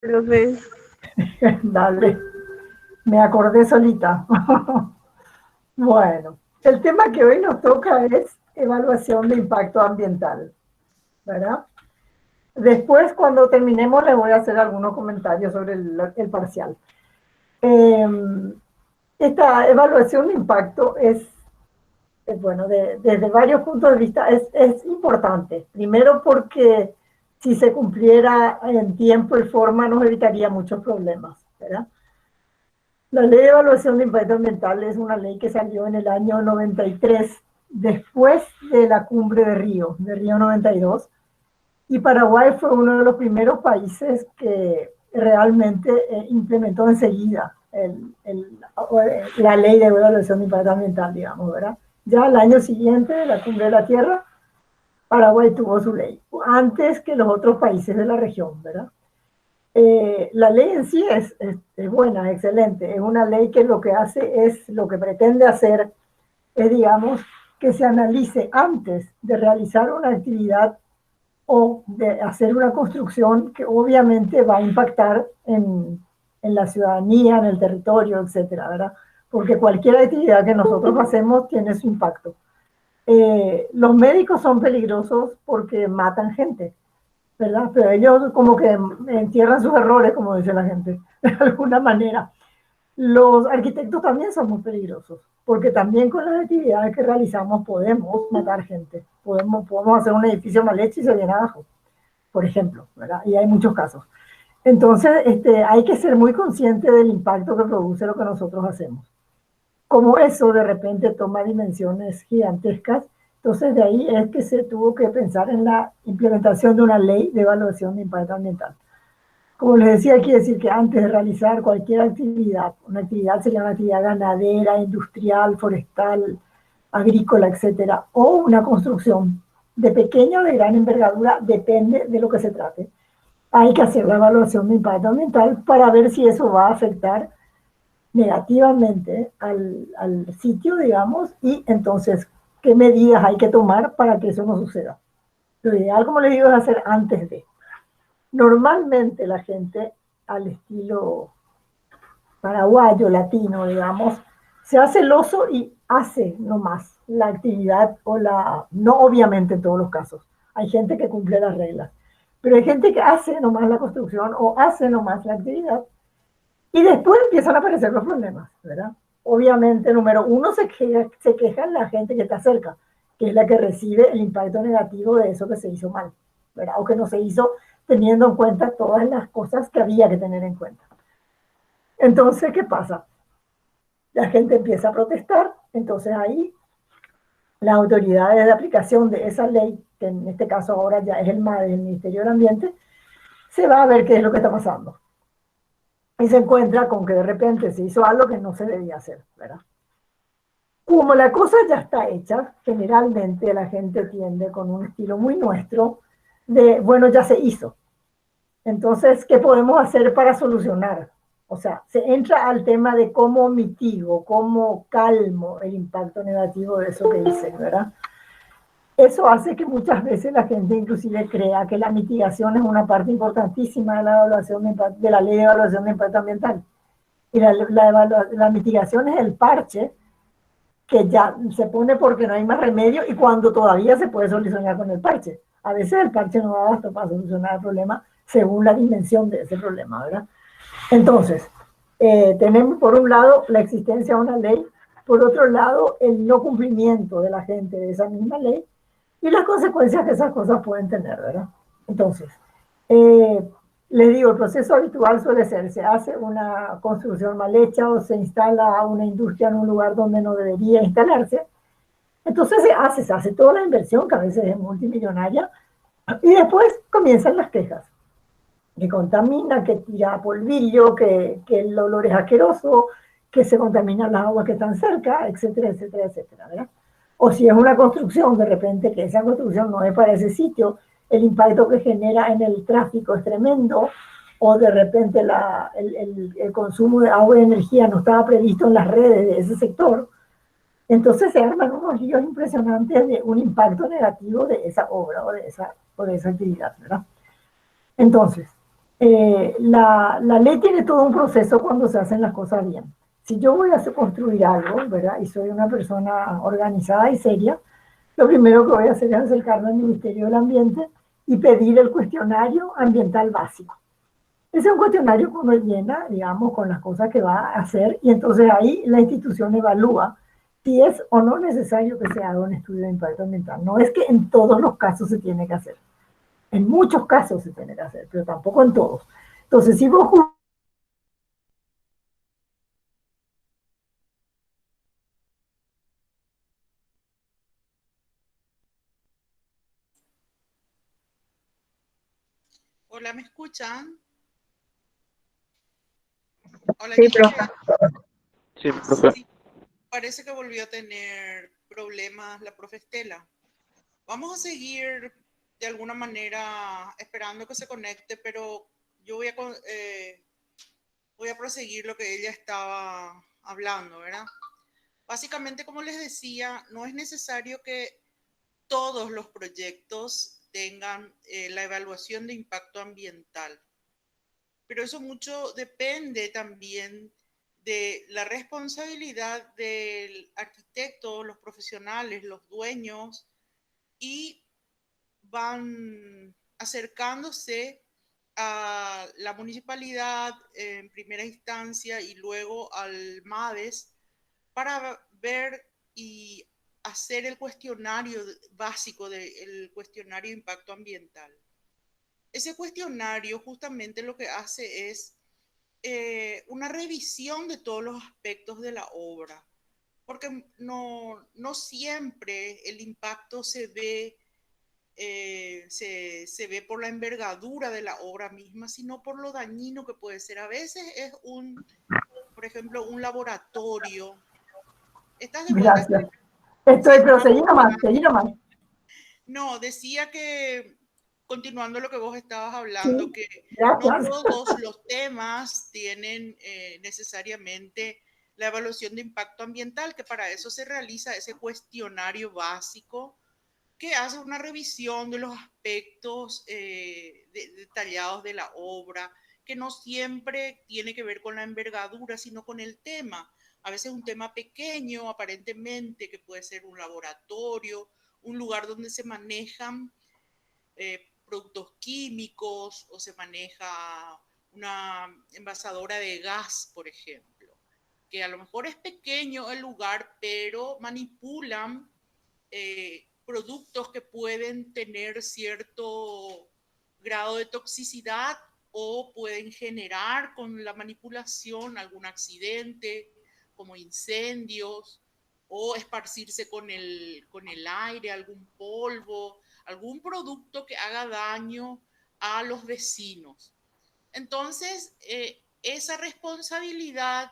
Profe, Dale, me acordé solita. Bueno, el tema que hoy nos toca es evaluación de impacto ambiental, ¿verdad? Después, cuando terminemos, les voy a hacer algunos comentarios sobre el parcial. Eh, Esta evaluación de impacto bueno, desde varios puntos de vista es importante. Primero porque si se cumpliera en tiempo y forma nos evitaría muchos problemas, ¿verdad? La ley de evaluación de impacto ambiental es una ley que salió en el año 93, después de la cumbre de Río 92, y Paraguay fue uno de los primeros países que realmente implementó enseguida la ley de evaluación de impacto ambiental, digamos, ¿verdad? Ya al año siguiente de la cumbre de la Tierra, Paraguay tuvo su ley, antes que los otros países de la región, ¿verdad? La ley en sí es buena, excelente. Es una ley que lo que hace es, lo que pretende hacer es, digamos, que se analice antes de realizar una actividad o de hacer una construcción que obviamente va a impactar en la ciudadanía, en el territorio, etcétera, ¿verdad? Porque cualquier actividad que nosotros hacemos tiene su impacto. Los médicos son peligrosos porque matan gente, ¿verdad? Pero ellos como que entierran sus errores, como dice la gente, de alguna manera. Los arquitectos también son muy peligrosos, porque también con las actividades que realizamos podemos matar gente. Podemos hacer un edificio mal hecho y se viene abajo, por ejemplo, ¿verdad? Y hay muchos casos. Entonces, hay que ser muy consciente del impacto que produce lo que nosotros hacemos. Como eso de repente toma dimensiones gigantescas, entonces de ahí es que se tuvo que pensar en la implementación de una ley de evaluación de impacto ambiental. Como les decía, quiere decir que antes de realizar cualquier actividad, una actividad sería una actividad ganadera, industrial, forestal, agrícola, etcétera, o una construcción de pequeña o de gran envergadura, depende de lo que se trate. Hay que hacer la evaluación de impacto ambiental para ver si eso va a afectar negativamente al sitio, digamos, y entonces qué medidas hay que tomar para que eso no suceda. Lo ideal, como les digo, es hacer antes de. Normalmente la gente al estilo paraguayo, latino, digamos, se hace el oso y hace nomás la actividad o no obviamente en todos los casos, hay gente que cumple las reglas, pero hay gente que hace nomás la construcción o hace nomás la actividad y después empiezan a aparecer los problemas, ¿verdad? Obviamente, número uno, se queja la gente que está cerca, que es la que recibe el impacto negativo de eso que se hizo mal, ¿verdad? O que no se hizo teniendo en cuenta todas las cosas que había que tener en cuenta. Entonces, ¿qué pasa? La gente empieza a protestar, entonces ahí las autoridades de aplicación de esa ley, que en este caso ahora ya es el MADE, el Ministerio del Ambiente, se va a ver qué es lo que está pasando. Y se encuentra con que de repente se hizo algo que no se debía hacer, ¿verdad? Como la cosa ya está hecha, generalmente la gente tiende con un estilo muy nuestro de, bueno, ya se hizo. Entonces, ¿qué podemos hacer para solucionar? O sea, se entra al tema de cómo mitigo, cómo calmo el impacto negativo de eso que hice, ¿verdad? Eso hace que muchas veces la gente inclusive crea que la mitigación es una parte importantísima de la evaluación de la ley de evaluación de impacto ambiental. Y la mitigación es el parche que ya se pone porque no hay más remedio y cuando todavía se puede solucionar con el parche. A veces el parche no da basta para solucionar el problema según la dimensión de ese problema, ¿verdad? Entonces, tenemos por un lado la existencia de una ley, por otro lado el no cumplimiento de la gente de esa misma ley y las consecuencias que esas cosas pueden tener, ¿verdad? Entonces, eh, les digo, el proceso habitual suele ser, se hace una construcción mal hecha o se instala una industria en un lugar donde no debería instalarse. Entonces se hace toda la inversión, que a veces es multimillonaria, y después comienzan las quejas. Que contamina, que tira polvillo, que el olor es asqueroso, que se contaminan las aguas que están cerca, etcétera, etcétera, etcétera, ¿verdad? O si es una construcción, de repente que esa construcción no es para ese sitio, el impacto que genera en el tráfico es tremendo, o de repente el consumo de agua y energía no estaba previsto en las redes de ese sector, entonces se arman unos líos impresionantes de un impacto negativo de esa obra o de esa actividad, ¿verdad? Entonces, la ley tiene todo un proceso cuando se hacen las cosas bien. Si yo voy a construir algo, ¿verdad? Y soy una persona organizada y seria, lo primero que voy a hacer es acercarme al Ministerio del Ambiente y pedir el cuestionario ambiental básico. Ese es un cuestionario que uno llena, digamos, con las cosas que va a hacer y entonces ahí la institución evalúa si es o no necesario que se haga un estudio de impacto ambiental. No es que en todos los casos se tiene que hacer. En muchos casos se tiene que hacer, pero tampoco en todos. Entonces, si vos... Hola, ¿me escuchan? Hola, Sí, Gise. profe. Sí, profe. Sí, parece que volvió a tener problemas la profe Estela. Vamos a seguir de alguna manera esperando que se conecte, pero yo voy a proseguir lo que ella estaba hablando, ¿verdad? Básicamente, como les decía, no es necesario que todos los proyectos tengan la evaluación de impacto ambiental, pero eso mucho depende también de la responsabilidad del arquitecto, los profesionales, los dueños, y van acercándose a la municipalidad en primera instancia y luego al MADES para ver y hacer el cuestionario básico del cuestionario de impacto ambiental. Ese cuestionario justamente lo que hace es una revisión de todos los aspectos de la obra, porque no siempre el impacto se ve por la envergadura de la obra misma, sino por lo dañino que puede ser. A veces es por ejemplo, un laboratorio. ¿Estás de vuelta? Gracias. Sí, Estoy, pero estaba seguí nomás, comentando. seguí nomás. No, decía que, continuando lo que vos estabas hablando, Sí, que no gracias. todos los temas tienen necesariamente la evaluación de impacto ambiental, que para eso se realiza ese cuestionario básico que hace una revisión de los aspectos detallados de la obra, que no siempre tiene que ver con la envergadura, sino con el tema. A veces un tema pequeño, aparentemente, que puede ser un laboratorio, un lugar donde se manejan productos químicos o se maneja una envasadora de gas, por ejemplo, que a lo mejor es pequeño el lugar, pero manipulan productos que pueden tener cierto grado de toxicidad o pueden generar con la manipulación algún accidente, como incendios, o esparcirse con el aire, algún polvo, algún producto que haga daño a los vecinos. Entonces, esa responsabilidad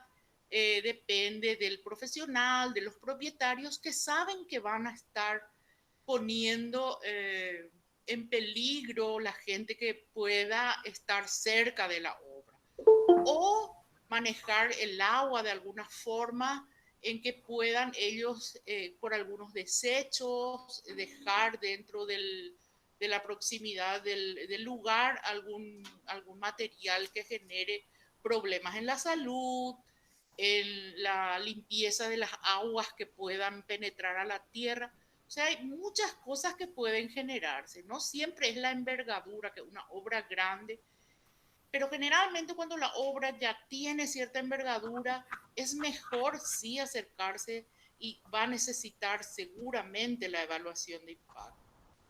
depende del profesional, de los propietarios que saben que van a estar poniendo en peligro la gente que pueda estar cerca de la obra. O manejar el agua de alguna forma en que puedan ellos, por algunos desechos, dejar dentro de la proximidad del lugar algún material que genere problemas en la salud, en la limpieza de las aguas que puedan penetrar a la tierra. O sea, hay muchas cosas que pueden generarse. No siempre es la envergadura, que una obra grande, pero generalmente cuando la obra ya tiene cierta envergadura, es mejor sí acercarse y va a necesitar seguramente la evaluación de impacto.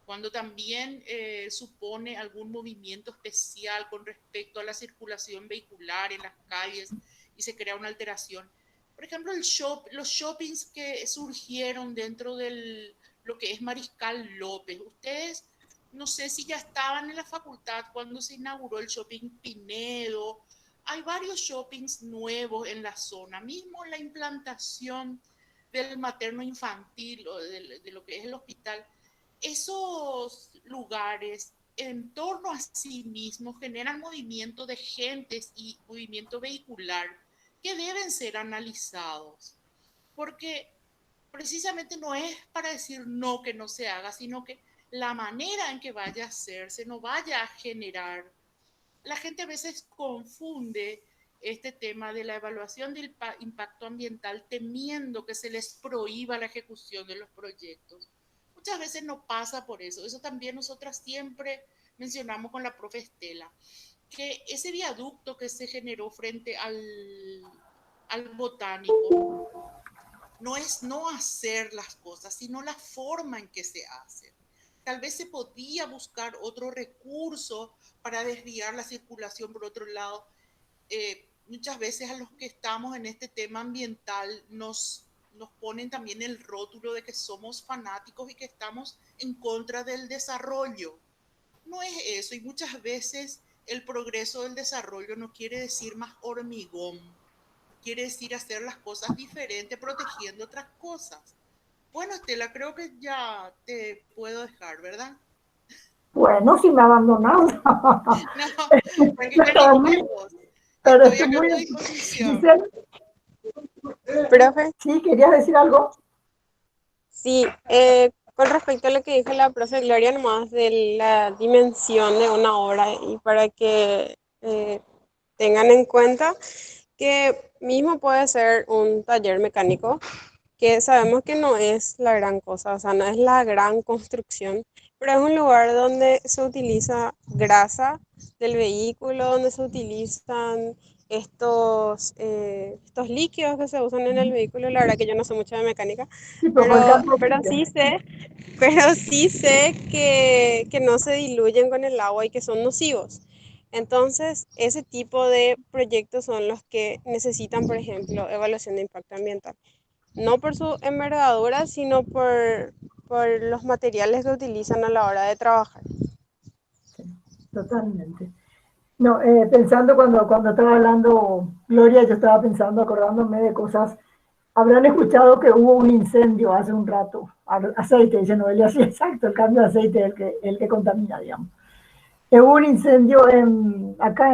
Cuando también supone algún movimiento especial con respecto a la circulación vehicular en las calles y se crea una alteración. Por ejemplo, los shoppings que surgieron dentro de lo que es Mariscal López. Ustedes no sé si ya estaban en la facultad cuando se inauguró el shopping Pinedo. Hay varios shoppings nuevos en la zona, mismo la implantación del materno infantil o de lo que es el hospital. Esos lugares en torno a sí mismos generan movimiento de gentes y movimiento vehicular que deben ser analizados, porque precisamente no es para decir no que no se haga, sino que la manera en que vaya a hacerse no vaya a generar la gente a veces confunde este tema de la evaluación del impacto ambiental temiendo que se les prohíba la ejecución de los proyectos. Muchas veces no pasa por eso. Eso también nosotras siempre mencionamos con la profe Estela, que ese viaducto que se generó frente al botánico no es no hacer las cosas, sino la forma en que se hacen. Tal vez se podía buscar otro recurso para desviar la circulación por otro lado. Muchas veces a los que estamos en este tema ambiental nos ponen también el rótulo de que somos fanáticos y que estamos en contra del desarrollo. No es eso, y muchas veces el progreso del desarrollo no quiere decir más hormigón, quiere decir hacer las cosas diferentes, protegiendo otras cosas. Bueno, Estela, creo que ya te puedo dejar, ¿verdad? Bueno, si me abandonas. No, porque pero estoy estoy acá a muy... tu disposición. Giselle, Profe, ¿sí? ¿Querías decir algo? sí, con respecto a lo que dijo la profe Gloria, nomás de la dimensión de una obra y para que tengan en cuenta que mismo puede ser un taller mecánico, que sabemos que no es la gran cosa, o sea, no es la gran construcción, pero es un lugar donde se utiliza grasa del vehículo, donde se utilizan estos líquidos que se usan en el vehículo. La verdad que yo no sé mucho de mecánica, Sí, pero por ejemplo, pero sí sé que no se diluyen con el agua y que son nocivos. Entonces, ese tipo de proyectos son los que necesitan, por ejemplo, evaluación de impacto ambiental. No por su envergadura, sino por los materiales que utilizan a la hora de trabajar. sí, totalmente. No, pensando cuando estaba hablando Gloria, yo estaba pensando, acordándome de cosas. Habrán escuchado que hubo un incendio hace un rato, aceite, dice Noelia, sí, exacto, el cambio de aceite es el que contamina, digamos. Hubo un incendio acá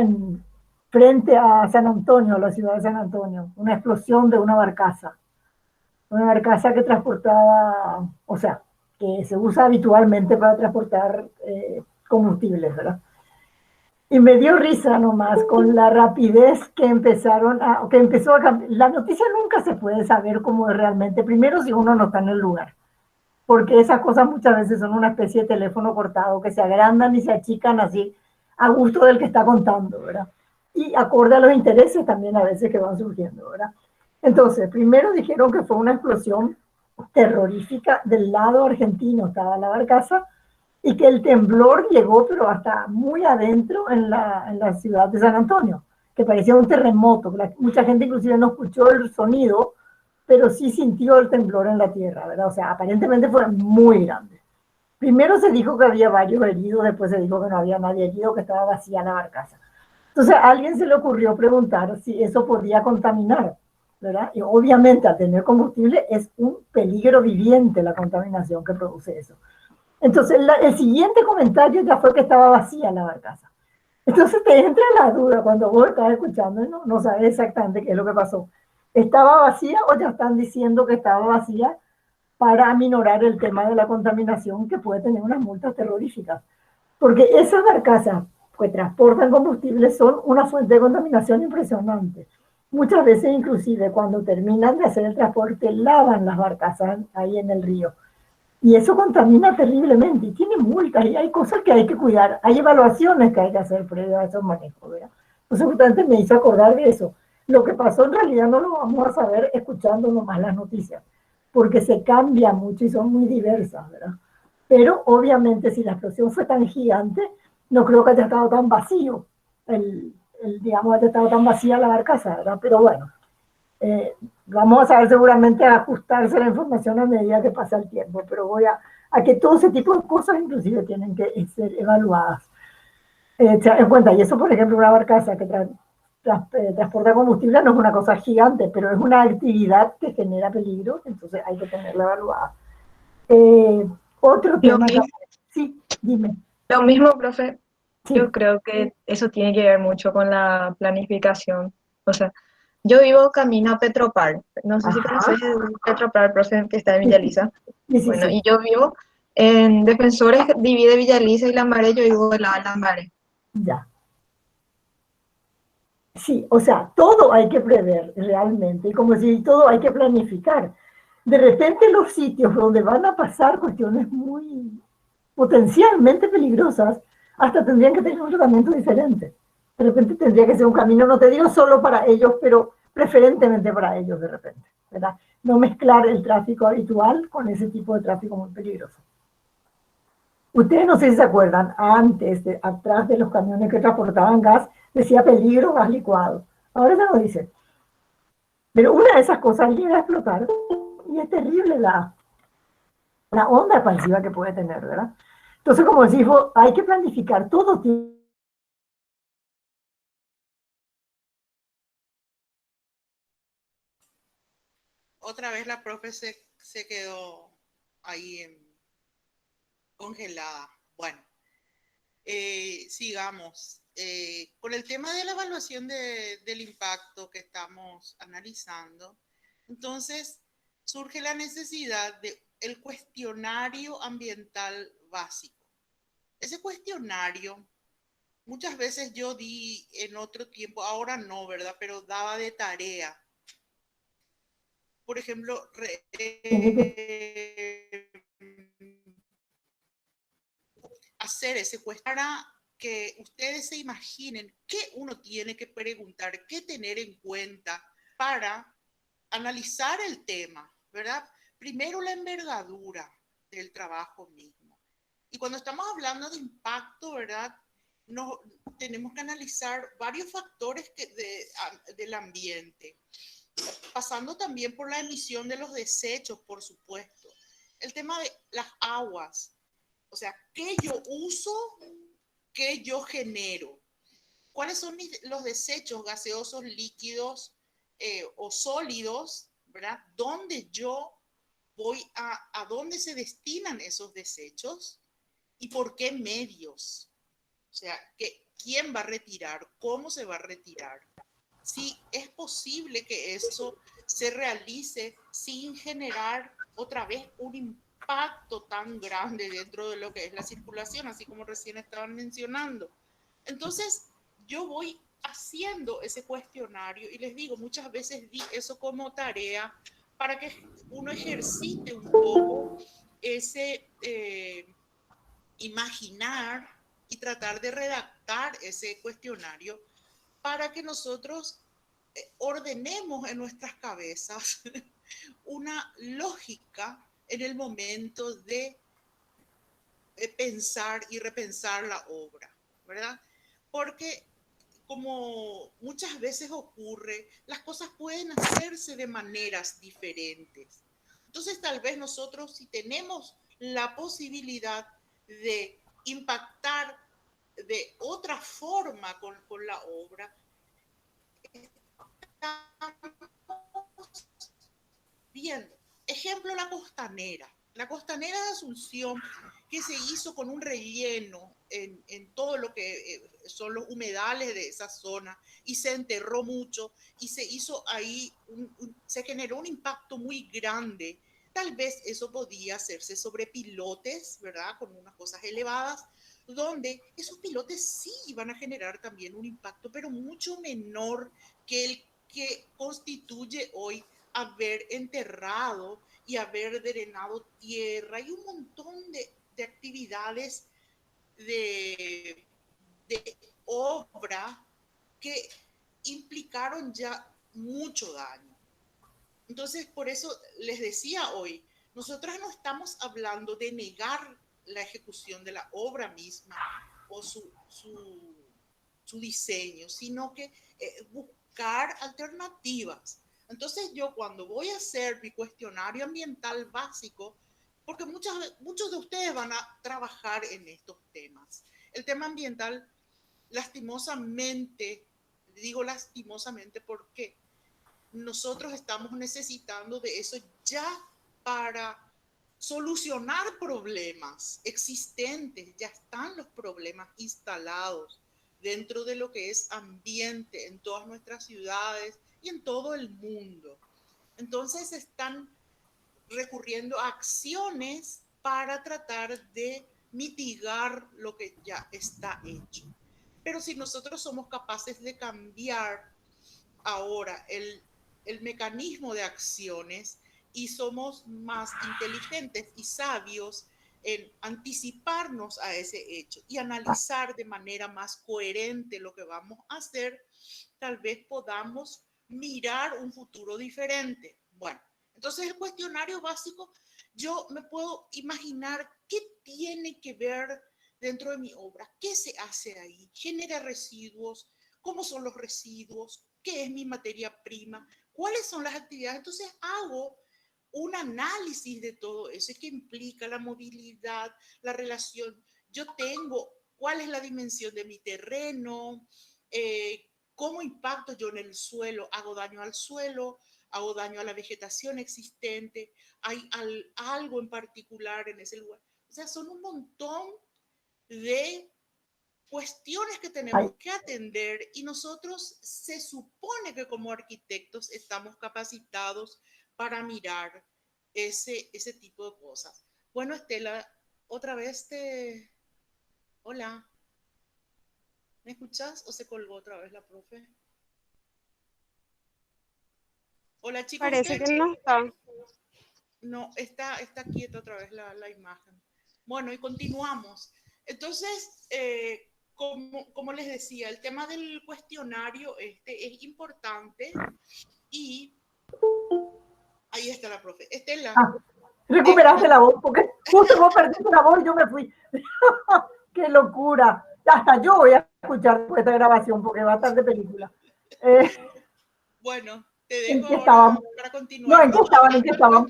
frente a San Antonio, la ciudad de San Antonio, una explosión de una barcaza que transportaba, o sea, que se usa habitualmente para transportar combustibles, ¿verdad? Y me dio risa nomás con la rapidez que empezó a cambiar. La noticia nunca se puede saber cómo es realmente, primero si uno no está en el lugar, porque esas cosas muchas veces son una especie de teléfono cortado que se agrandan y se achican así a gusto del que está contando, ¿verdad? Y acorde a los intereses también a veces que van surgiendo, ¿verdad? Entonces, primero dijeron que fue una explosión terrorífica del lado argentino, estaba la barcaza, y que el temblor llegó, pero hasta muy adentro en la ciudad de San Antonio, que parecía un terremoto. Mucha gente inclusive no escuchó el sonido, pero sí sintió el temblor en la tierra, ¿verdad? O sea, aparentemente fue muy grande. Primero se dijo que había varios heridos, después se dijo que no había nadie herido, que estaba vacía la barcaza. Entonces a alguien se le ocurrió preguntar si eso podía contaminar, ¿verdad? Y obviamente al tener combustible es un peligro viviente la contaminación que produce eso. Entonces el siguiente comentario ya fue que estaba vacía la barcaza. Entonces te entra la duda cuando vos estás escuchando y no sabes exactamente qué es lo que pasó. ¿Estaba vacía o ya están diciendo que estaba vacía para aminorar el tema de la contaminación que puede tener unas multas terroríficas? Porque esas barcazas que transportan combustible son una fuente de contaminación impresionante. Muchas veces inclusive cuando terminan de hacer el transporte lavan las barcazas ahí en el río. Y eso contamina terriblemente y tiene multas y hay cosas que hay que cuidar. Hay evaluaciones que hay que hacer previo a esos manejos, ¿verdad? Entonces justamente me hizo acordar de eso. Lo que pasó en realidad no lo vamos a saber escuchando nomás las noticias, porque se cambia mucho y son muy diversas, ¿verdad? Pero obviamente si la explosión fue tan gigante, no creo que haya estado tan vacío, digamos, haya estado tan vacía la barcaza, ¿verdad? Pero bueno, vamos a saber seguramente ajustarse la información a medida que pasa el tiempo, pero voy a que todo ese tipo de cosas inclusive tienen que ser evaluadas. En cuenta, y eso por ejemplo una barcaza que transporta combustible no es una cosa gigante, pero es una actividad que genera peligro, entonces hay que tenerla evaluada. Otro tema... Sí, dime. Lo mismo, profe, Sí. yo creo que eso tiene que ver mucho con la planificación. O sea, yo vivo camino a Petropar. No sé si conoces Petropar, profe, que está en Villaliza. Sí, bueno, sí. Y yo vivo en Defensores, divide Villaliza y Lambaré, yo vivo del lado de Lambaré. Ya. Sí, o sea, todo hay que prever realmente, y como si todo hay que planificar. De repente los sitios donde van a pasar cuestiones muy potencialmente peligrosas, hasta tendrían que tener un tratamiento diferente. De repente tendría que ser un camino, no te digo solo para ellos, pero preferentemente para ellos de repente, ¿verdad? No mezclar el tráfico habitual con ese tipo de tráfico muy peligroso. Ustedes no sé si se acuerdan, antes, atrás de los camiones que transportaban gas, decía peligro gas licuado. Ahora ya no dice. Pero una de esas cosas llega a explotar y es terrible la onda expansiva que puede tener, ¿verdad? Entonces, como decís vos, hay que planificar todo. Otra vez la profe se quedó ahí congelada. Bueno, sigamos. Con el tema de la evaluación del impacto que estamos analizando, entonces surge la necesidad de el cuestionario ambiental básico. Ese cuestionario, muchas veces yo di en otro tiempo, ahora no, ¿verdad? Pero daba de tarea. Por ejemplo, hacer ese cuestionario para que ustedes se imaginen qué uno tiene que preguntar, qué tener en cuenta para analizar el tema, ¿verdad? Primero la envergadura del trabajo mismo. Y cuando estamos hablando de impacto, ¿verdad? No, tenemos que analizar varios factores del ambiente, pasando también por la emisión de los desechos, por supuesto. El tema de las aguas, o sea, ¿qué yo uso? ¿Qué yo genero? ¿Cuáles son los desechos gaseosos, líquidos o sólidos? ¿Verdad? ¿Dónde yo voy a dónde se destinan esos desechos? ¿Y por qué medios? O sea, ¿quién va a retirar? ¿Cómo se va a retirar? Si es posible que eso se realice sin generar otra vez un impacto tan grande dentro de lo que es la circulación, así como recién estaban mencionando. Entonces, yo voy haciendo ese cuestionario y les digo, muchas veces di eso como tarea para que uno ejercite un poco ese imaginar y tratar de redactar ese cuestionario para que nosotros ordenemos en nuestras cabezas una lógica en el momento de pensar y repensar la obra, ¿verdad? Porque como muchas veces ocurre, las cosas pueden hacerse de maneras diferentes. Entonces, tal vez nosotros, si tenemos la posibilidad de impactar de otra forma con la obra, viendo. Ejemplo, la costanera. La costanera de Asunción, que se hizo con un relleno en todo lo que son los humedales de esa zona, y se enterró mucho, y se hizo ahí, se generó un impacto muy grande. Tal vez eso podía hacerse sobre pilotes, ¿verdad? Con unas cosas elevadas, donde esos pilotes sí iban a generar también un impacto, pero mucho menor que el que constituye hoy haber enterrado y haber drenado tierra y un montón de actividades de, de obra que implicaron ya mucho daño. Entonces, por eso les decía hoy, nosotras no estamos hablando de negar la ejecución de la obra misma o su diseño, sino que buscar alternativas. Entonces yo cuando voy a hacer mi cuestionario ambiental básico, porque muchos de ustedes van a trabajar en estos temas. El tema ambiental, lastimosamente, digo lastimosamente porque nosotros estamos necesitando de eso ya para solucionar problemas existentes, ya están los problemas instalados dentro de lo que es ambiente en todas nuestras ciudades y en todo el mundo. Entonces están recurriendo a acciones para tratar de mitigar lo que ya está hecho. Pero si nosotros somos capaces de cambiar ahora el mecanismo de acciones y somos más inteligentes y sabios en anticiparnos a ese hecho y analizar de manera más coherente lo que vamos a hacer, tal vez podamos mirar un futuro diferente. Bueno, entonces el cuestionario básico, yo me puedo imaginar qué tiene que ver dentro de mi obra, qué se hace ahí, genera residuos, cómo son los residuos, qué es mi materia prima, cuáles son las actividades. Entonces hago un análisis de todo eso, que implica la movilidad, la relación. Yo tengo cuál es la dimensión de mi terreno, cómo impacto yo en el suelo, hago daño al suelo, hago daño a la vegetación existente, hay algo en particular en ese lugar. O sea, son un montón de cuestiones que tenemos que atender y nosotros se supone que como arquitectos estamos capacitados para mirar ese tipo de cosas. Bueno, Estela, otra vez te... Hola, ¿me escuchas o se colgó otra vez la profe? Hola, chicos. Parece que no está. No, está quieta otra vez la imagen. Bueno, y continuamos. Entonces, como les decía, el tema del cuestionario es importante y ahí está la profe. Estela. Recuperaste la voz, porque justo vos perdiste la voz y yo me fui. ¡Qué locura! Hasta yo voy a escuchar esta grabación porque va a estar de película. Bueno, te dejo para continuar. No, ¿en qué estaban? ¿En qué estaban?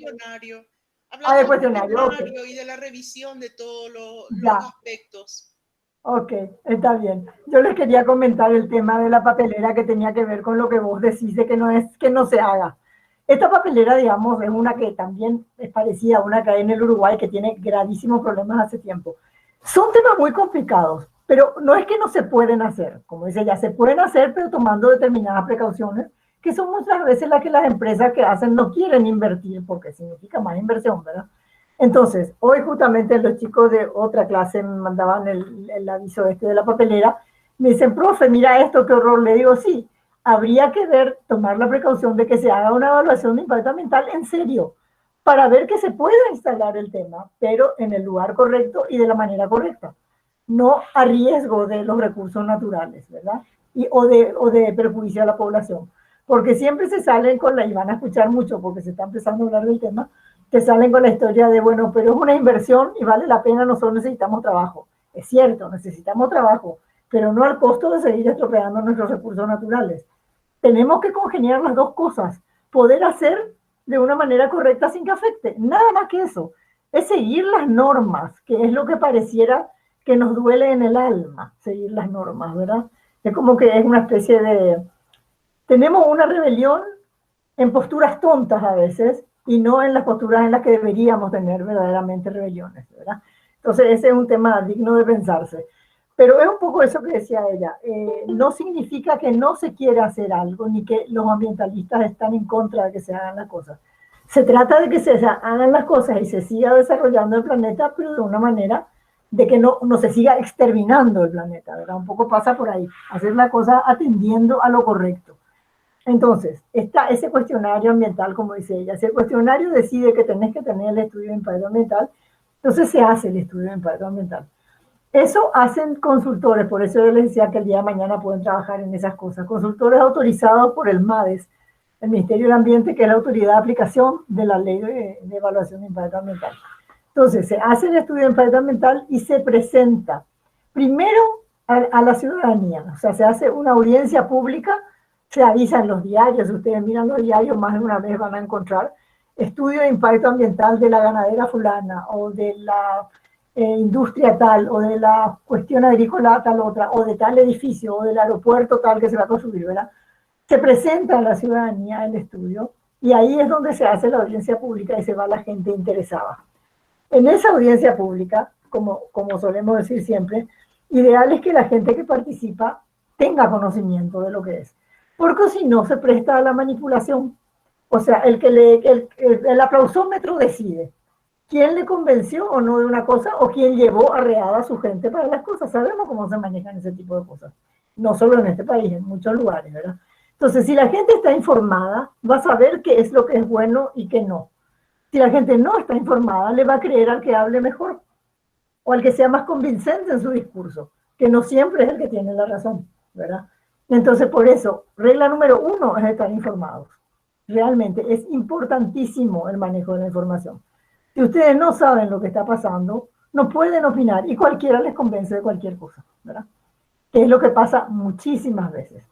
Hablando del cuestionario, okay. Y de la revisión de todos los aspectos. Ok, está bien. Yo les quería comentar el tema de la papelera que tenía que ver con lo que vos decís de que no se haga. Esta papelera, digamos, es una que también es parecida a una que hay en el Uruguay que tiene gravísimos problemas hace tiempo. Son temas muy complicados, pero no es que no se pueden hacer. Como dice ella, se pueden hacer, pero tomando determinadas precauciones, que son muchas veces las que las empresas que hacen no quieren invertir, porque significa más inversión, ¿verdad? Entonces, hoy justamente los chicos de otra clase me mandaban el aviso de la papelera, me dicen, profe, mira esto, qué horror. Le digo, sí, habría que ver, tomar la precaución de que se haga una evaluación de impacto ambiental en serio, para ver que se pueda instalar el tema, pero en el lugar correcto y de la manera correcta, no a riesgo de los recursos naturales, ¿verdad? O de perjuicio a la población, porque siempre se salen con y van a escuchar mucho porque se está empezando a hablar del tema, que salen con la historia de, bueno, pero es una inversión y vale la pena, nosotros necesitamos trabajo. Es cierto, necesitamos trabajo, pero no al costo de seguir estropeando nuestros recursos naturales. Tenemos que congeniar las dos cosas, poder hacer de una manera correcta sin que afecte, nada más que eso. Es seguir las normas, que es lo que pareciera que nos duele en el alma, seguir las normas, ¿verdad? Es como que es una especie de... Tenemos una rebelión en posturas tontas a veces, y no en las posturas en las que deberíamos tener verdaderamente rebeliones, ¿verdad? Entonces ese es un tema digno de pensarse. Pero es un poco eso que decía ella. No significa que no se quiera hacer algo, ni que los ambientalistas están en contra de que se hagan las cosas. Se trata de que se hagan las cosas y se siga desarrollando el planeta, pero de una manera de que no se siga exterminando el planeta, ¿verdad? Un poco pasa por ahí, hacer la cosa atendiendo a lo correcto. Entonces, está ese cuestionario ambiental, como dice ella. Si el cuestionario decide que tenés que tener el estudio de impacto ambiental, entonces se hace el estudio de impacto ambiental. Eso hacen consultores, por eso yo les decía que el día de mañana pueden trabajar en esas cosas. Consultores autorizados por el MADES, el Ministerio del Ambiente, que es la autoridad de aplicación de la ley de evaluación de impacto ambiental. Entonces, se hace el estudio de impacto ambiental y se presenta primero a la ciudadanía. O sea, se hace una audiencia pública, se avisa en los diarios, ustedes miran los diarios, más de una vez van a encontrar estudio de impacto ambiental de la ganadera fulana, o de la industria tal, o de la cuestión agrícola tal otra, o de tal edificio, o del aeropuerto tal que se va a construir, ¿verdad? Se presenta a la ciudadanía el estudio, y ahí es donde se hace la audiencia pública y se va la gente interesada. En esa audiencia pública, como solemos decir siempre, ideal es que la gente que participa tenga conocimiento de lo que es, porque si no se presta a la manipulación. O sea, el aplausómetro decide. quién le convenció o no de una cosa, o quién llevó arreada a su gente para las cosas. Sabemos cómo se manejan ese tipo de cosas. No solo en este país, en muchos lugares, ¿verdad? Entonces, si la gente está informada, va a saber qué es lo que es bueno y qué no. Si la gente no está informada, le va a creer al que hable mejor o al que sea más convincente en su discurso, que no siempre es el que tiene la razón, ¿verdad? Entonces, por eso, regla número 1 es estar informados. Realmente es importantísimo el manejo de la información. Si ustedes no saben lo que está pasando, no pueden opinar y cualquiera les convence de cualquier cosa, ¿verdad? Que es lo que pasa muchísimas veces.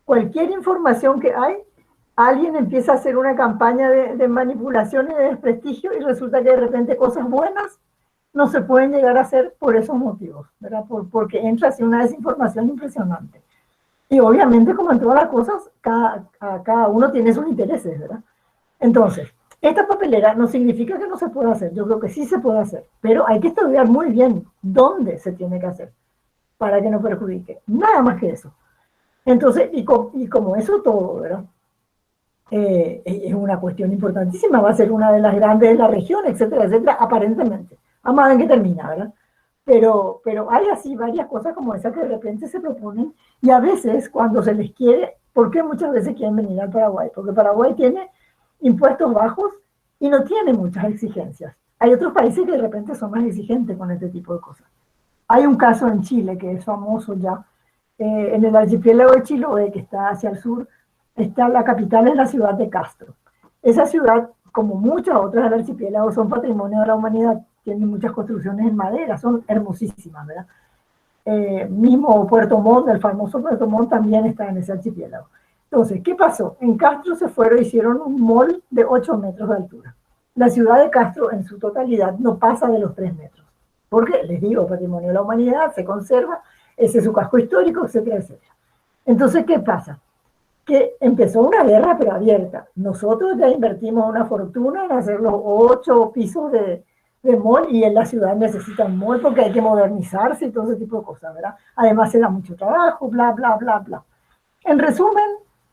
Cualquier información que hay, alguien empieza a hacer una campaña de manipulación y de desprestigio y resulta que de repente cosas buenas no se pueden llegar a hacer por esos motivos, ¿verdad? Porque entra así una desinformación impresionante. Y obviamente, como en todas las cosas, cada uno tiene sus intereses, ¿verdad? Entonces, esta papelera no significa que no se pueda hacer, yo creo que sí se puede hacer, pero hay que estudiar muy bien dónde se tiene que hacer para que no perjudique, nada más que eso. Entonces, y como eso todo, ¿verdad? Es una cuestión importantísima, va a ser una de las grandes de la región, etcétera, etcétera, aparentemente. Vamos a ver en qué termina, ¿verdad? Pero hay así varias cosas como esas que de repente se proponen y a veces cuando se les quiere, ¿por qué muchas veces quieren venir al Paraguay? Porque Paraguay tiene impuestos bajos y no tiene muchas exigencias. Hay otros países que de repente son más exigentes con este tipo de cosas. Hay un caso en Chile que es famoso ya, en el archipiélago de Chiloé, que está hacia el sur, está la capital, es la ciudad de Castro. Esa ciudad, como muchas otras del archipiélago, son patrimonio de la humanidad, tienen muchas construcciones en madera, son hermosísimas, ¿verdad? Mismo Puerto Montt, el famoso Puerto Montt, también está en ese archipiélago. Entonces, ¿qué pasó? En Castro se fueron, hicieron un mall de 8 metros de altura. La ciudad de Castro, en su totalidad, no pasa de los 3 metros. Porque, les digo, patrimonio de la humanidad, se conserva, ese es su casco histórico, etcétera, etcétera. Entonces, ¿qué pasa? Que empezó una guerra, pero abierta. Nosotros ya invertimos una fortuna en hacer los 8 pisos de mall y en la ciudad necesitan mall porque hay que modernizarse y todo ese tipo de cosas, ¿verdad? Además se da mucho trabajo, bla, bla, bla, bla. En resumen,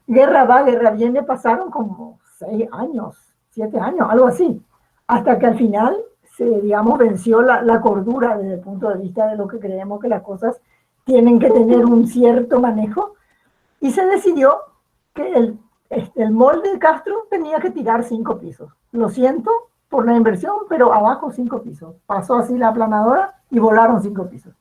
guerra va, guerra viene, pasaron como 6 años, 7 años, algo así, hasta que al final se, digamos, venció la cordura desde el punto de vista de lo que creemos que las cosas tienen que tener un cierto manejo y se decidió que el mall de Castro tenía que tirar 5 pisos. Lo siento por la inversión, pero abajo 5 pisos. Pasó así la aplanadora y volaron 5 pisos.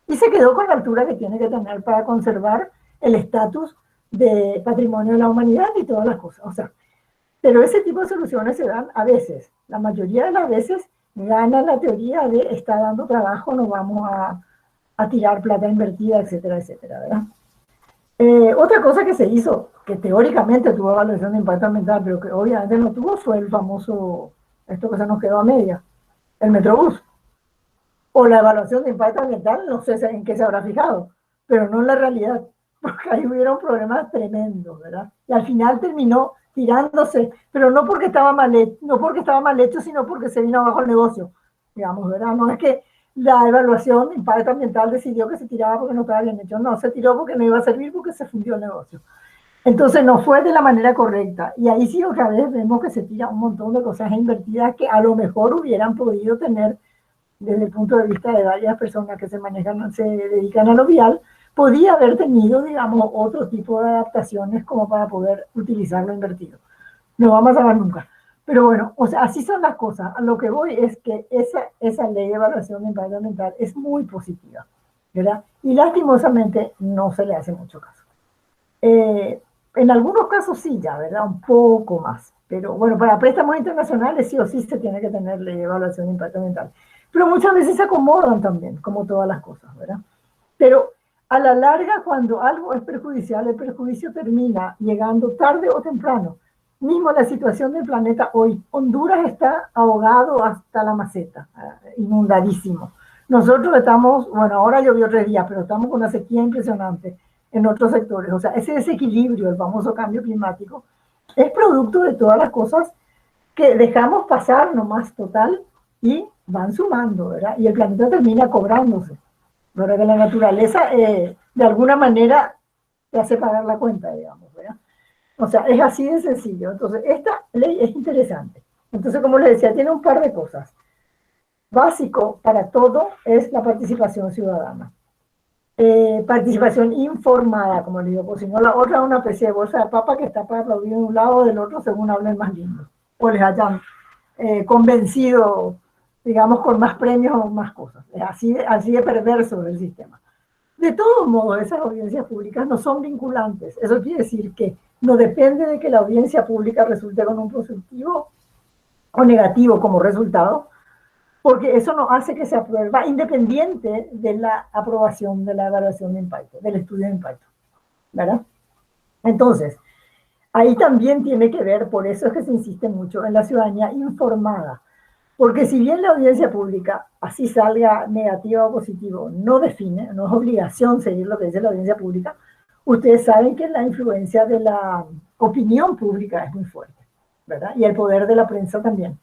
Y se quedó con la altura que tiene que tener para conservar el estatus de patrimonio de la humanidad y todas las cosas. O sea, pero ese tipo de soluciones se dan a veces. La mayoría de las veces gana la teoría de está dando trabajo, no vamos a tirar plata invertida, etcétera, etcétera, ¿verdad? Otra cosa que se hizo, que teóricamente tuvo evaluación de impacto ambiental, pero que obviamente no tuvo, fue el famoso, esto que se nos quedó a media, el Metrobús. O la evaluación de impacto ambiental, no sé en qué se habrá fijado, pero no en la realidad, porque ahí hubieron problemas tremendos, ¿verdad? Y al final terminó tirándose, pero no porque estaba mal hecho, sino porque se vino abajo el negocio, digamos, ¿verdad? No es que la evaluación de impacto ambiental decidió que se tiraba porque no estaba bien hecho, no, se tiró porque no iba a servir porque se fundió el negocio. Entonces no fue de la manera correcta. Y ahí sí otra vez vemos que se tira un montón de cosas invertidas que a lo mejor hubieran podido tener desde el punto de vista de varias personas que se dedican a lo vial, podía haber tenido, digamos, otro tipo de adaptaciones como para poder utilizar lo invertido. No vamos a saber nunca. Pero bueno, o sea, así son las cosas. A lo que voy es que esa ley de evaluación de impacto ambiental es muy positiva, ¿verdad? Y lastimosamente no se le hace mucho caso. En algunos casos sí ya, ¿verdad? Un poco más. Pero bueno, para préstamos internacionales sí o sí se tiene que tener ley de evaluación de impacto ambiental. Pero muchas veces se acomodan también, como todas las cosas, ¿verdad? Pero a la larga, cuando algo es perjudicial, el perjuicio termina llegando tarde o temprano. Mismo la situación del planeta hoy. Honduras está ahogado hasta la maceta, inundadísimo. Nosotros estamos, bueno, ahora llovió 3 días, pero estamos con una sequía impresionante en otros sectores. O sea, ese desequilibrio, el famoso cambio climático, es producto de todas las cosas que dejamos pasar nomás total y van sumando, ¿verdad? Y el planeta termina cobrándose. ¿Verdad? Que la naturaleza, de alguna manera, te hace pagar la cuenta, digamos, ¿verdad? O sea, es así de sencillo. Entonces, esta ley es interesante. Entonces, como les decía, tiene un par de cosas. básico para todo es la participación ciudadana. Participación informada, como le digo, pues si no la otra es una especie de bolsa de papa que está para aplaudir de un lado o del otro según hablen más lindo, o les hayan convencido, digamos, con más premios o más cosas. Así de perverso el sistema. De todos modos, esas audiencias públicas no son vinculantes. Eso quiere decir que no depende de que la audiencia pública resulte con un positivo o negativo como resultado, porque eso no hace que se apruebe, independiente de la aprobación de la evaluación de impacto, del estudio de impacto, ¿verdad? Entonces, ahí también tiene que ver, por eso es que se insiste mucho en la ciudadanía informada, porque si bien la audiencia pública, así salga negativa o positivo, no define, no es obligación seguir lo que dice la audiencia pública, ustedes saben que la influencia de la opinión pública es muy fuerte, ¿verdad? Y el poder de la prensa también.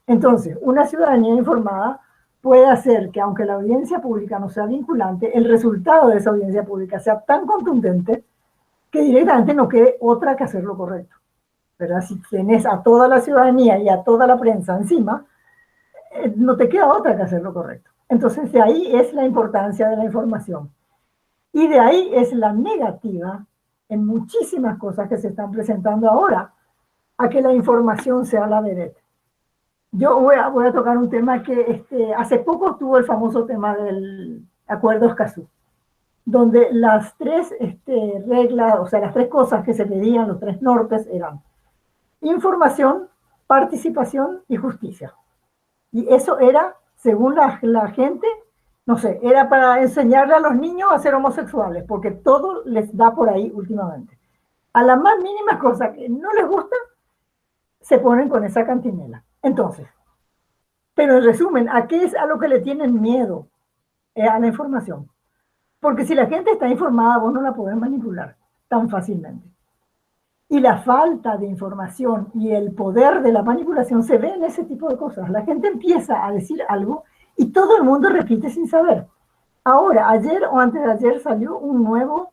Entonces, una ciudadanía informada puede hacer que, aunque la audiencia pública no sea vinculante, el resultado de esa audiencia pública sea tan contundente que directamente no quede otra que hacer lo correcto, ¿verdad? Si tenés a toda la ciudadanía y a toda la prensa encima, no te queda otra que hacer lo correcto. Entonces, de ahí es la importancia de la información. Y de ahí es la negativa en muchísimas cosas que se están presentando ahora, a que la información sea la vedette. Yo voy a tocar un tema que hace poco tuvo el famoso tema del Acuerdo Escazú, donde las tres reglas, o sea, las tres cosas que se pedían, los tres nortes eran información, participación y justicia. Y eso era, según la gente, no sé, era para enseñarle a los niños a ser homosexuales, porque todo les da por ahí últimamente. A la más mínima cosa que no les gusta, se ponen con esa cantinela. Entonces, pero en resumen, ¿a qué es a lo que le tienen miedo? A la información. Porque si la gente está informada, vos no la podés manipular tan fácilmente. Y la falta de información y el poder de la manipulación se ve en ese tipo de cosas. La gente empieza a decir algo y todo el mundo repite sin saber. Ahora, ayer o antes de ayer salió un nuevo,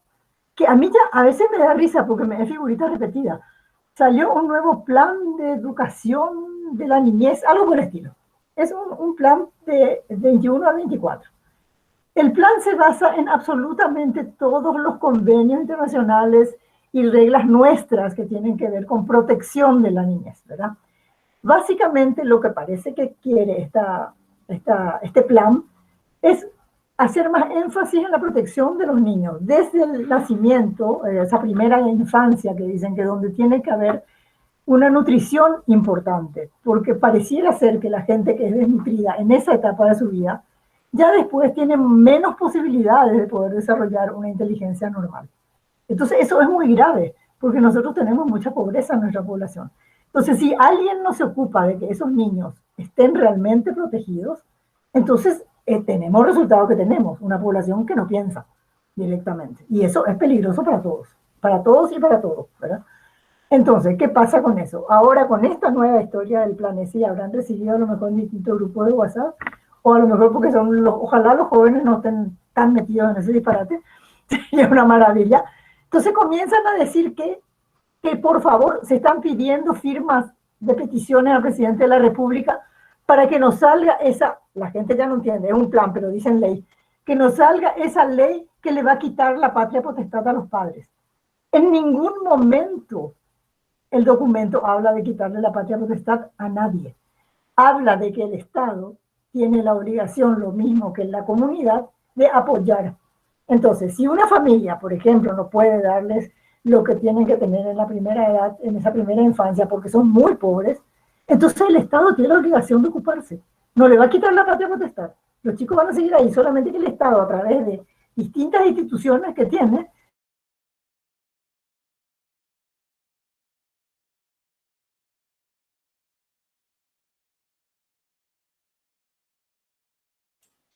que a mí ya a veces me da risa porque me es figurita repetida. Salió un nuevo plan de educación de la niñez, algo por el estilo. Es un plan de 21 a 24. El plan se basa en absolutamente todos los convenios internacionales y reglas nuestras que tienen que ver con protección de la niñez, ¿verdad? Básicamente lo que parece que quiere este plan es hacer más énfasis en la protección de los niños desde el nacimiento, esa primera infancia que dicen que donde tiene que haber una nutrición importante, porque pareciera ser que la gente que es desnutrida en esa etapa de su vida ya después tiene menos posibilidades de poder desarrollar una inteligencia normal. Entonces eso es muy grave, porque nosotros tenemos mucha pobreza en nuestra población. Entonces, si alguien no se ocupa de que esos niños estén realmente protegidos, entonces tenemos el resultado que tenemos, una población que no piensa directamente. Y eso es peligroso para todos y para todos, ¿verdad? Entonces, ¿qué pasa con eso? Ahora, con esta nueva historia del Planesi, habrán recibido a lo mejor en distintos grupos de WhatsApp, o a lo mejor porque ojalá los jóvenes no estén tan metidos en ese disparate, sería una maravilla. Entonces comienzan a decir que por favor se están pidiendo firmas de peticiones al presidente de la República para que nos salga la gente ya no entiende, es un plan, pero dicen ley, que nos salga esa ley que le va a quitar la patria potestad a los padres. En ningún momento el documento habla de quitarle la patria potestad a nadie. Habla de que el Estado tiene la obligación, lo mismo que la comunidad, de apoyar. Entonces, si una familia, por ejemplo, no puede darles lo que tienen que tener en la primera edad, en esa primera infancia, porque son muy pobres, entonces el Estado tiene la obligación de ocuparse. No le va a quitar la patria potestad. Los chicos van a seguir ahí, solamente que el Estado, a través de distintas instituciones que tiene,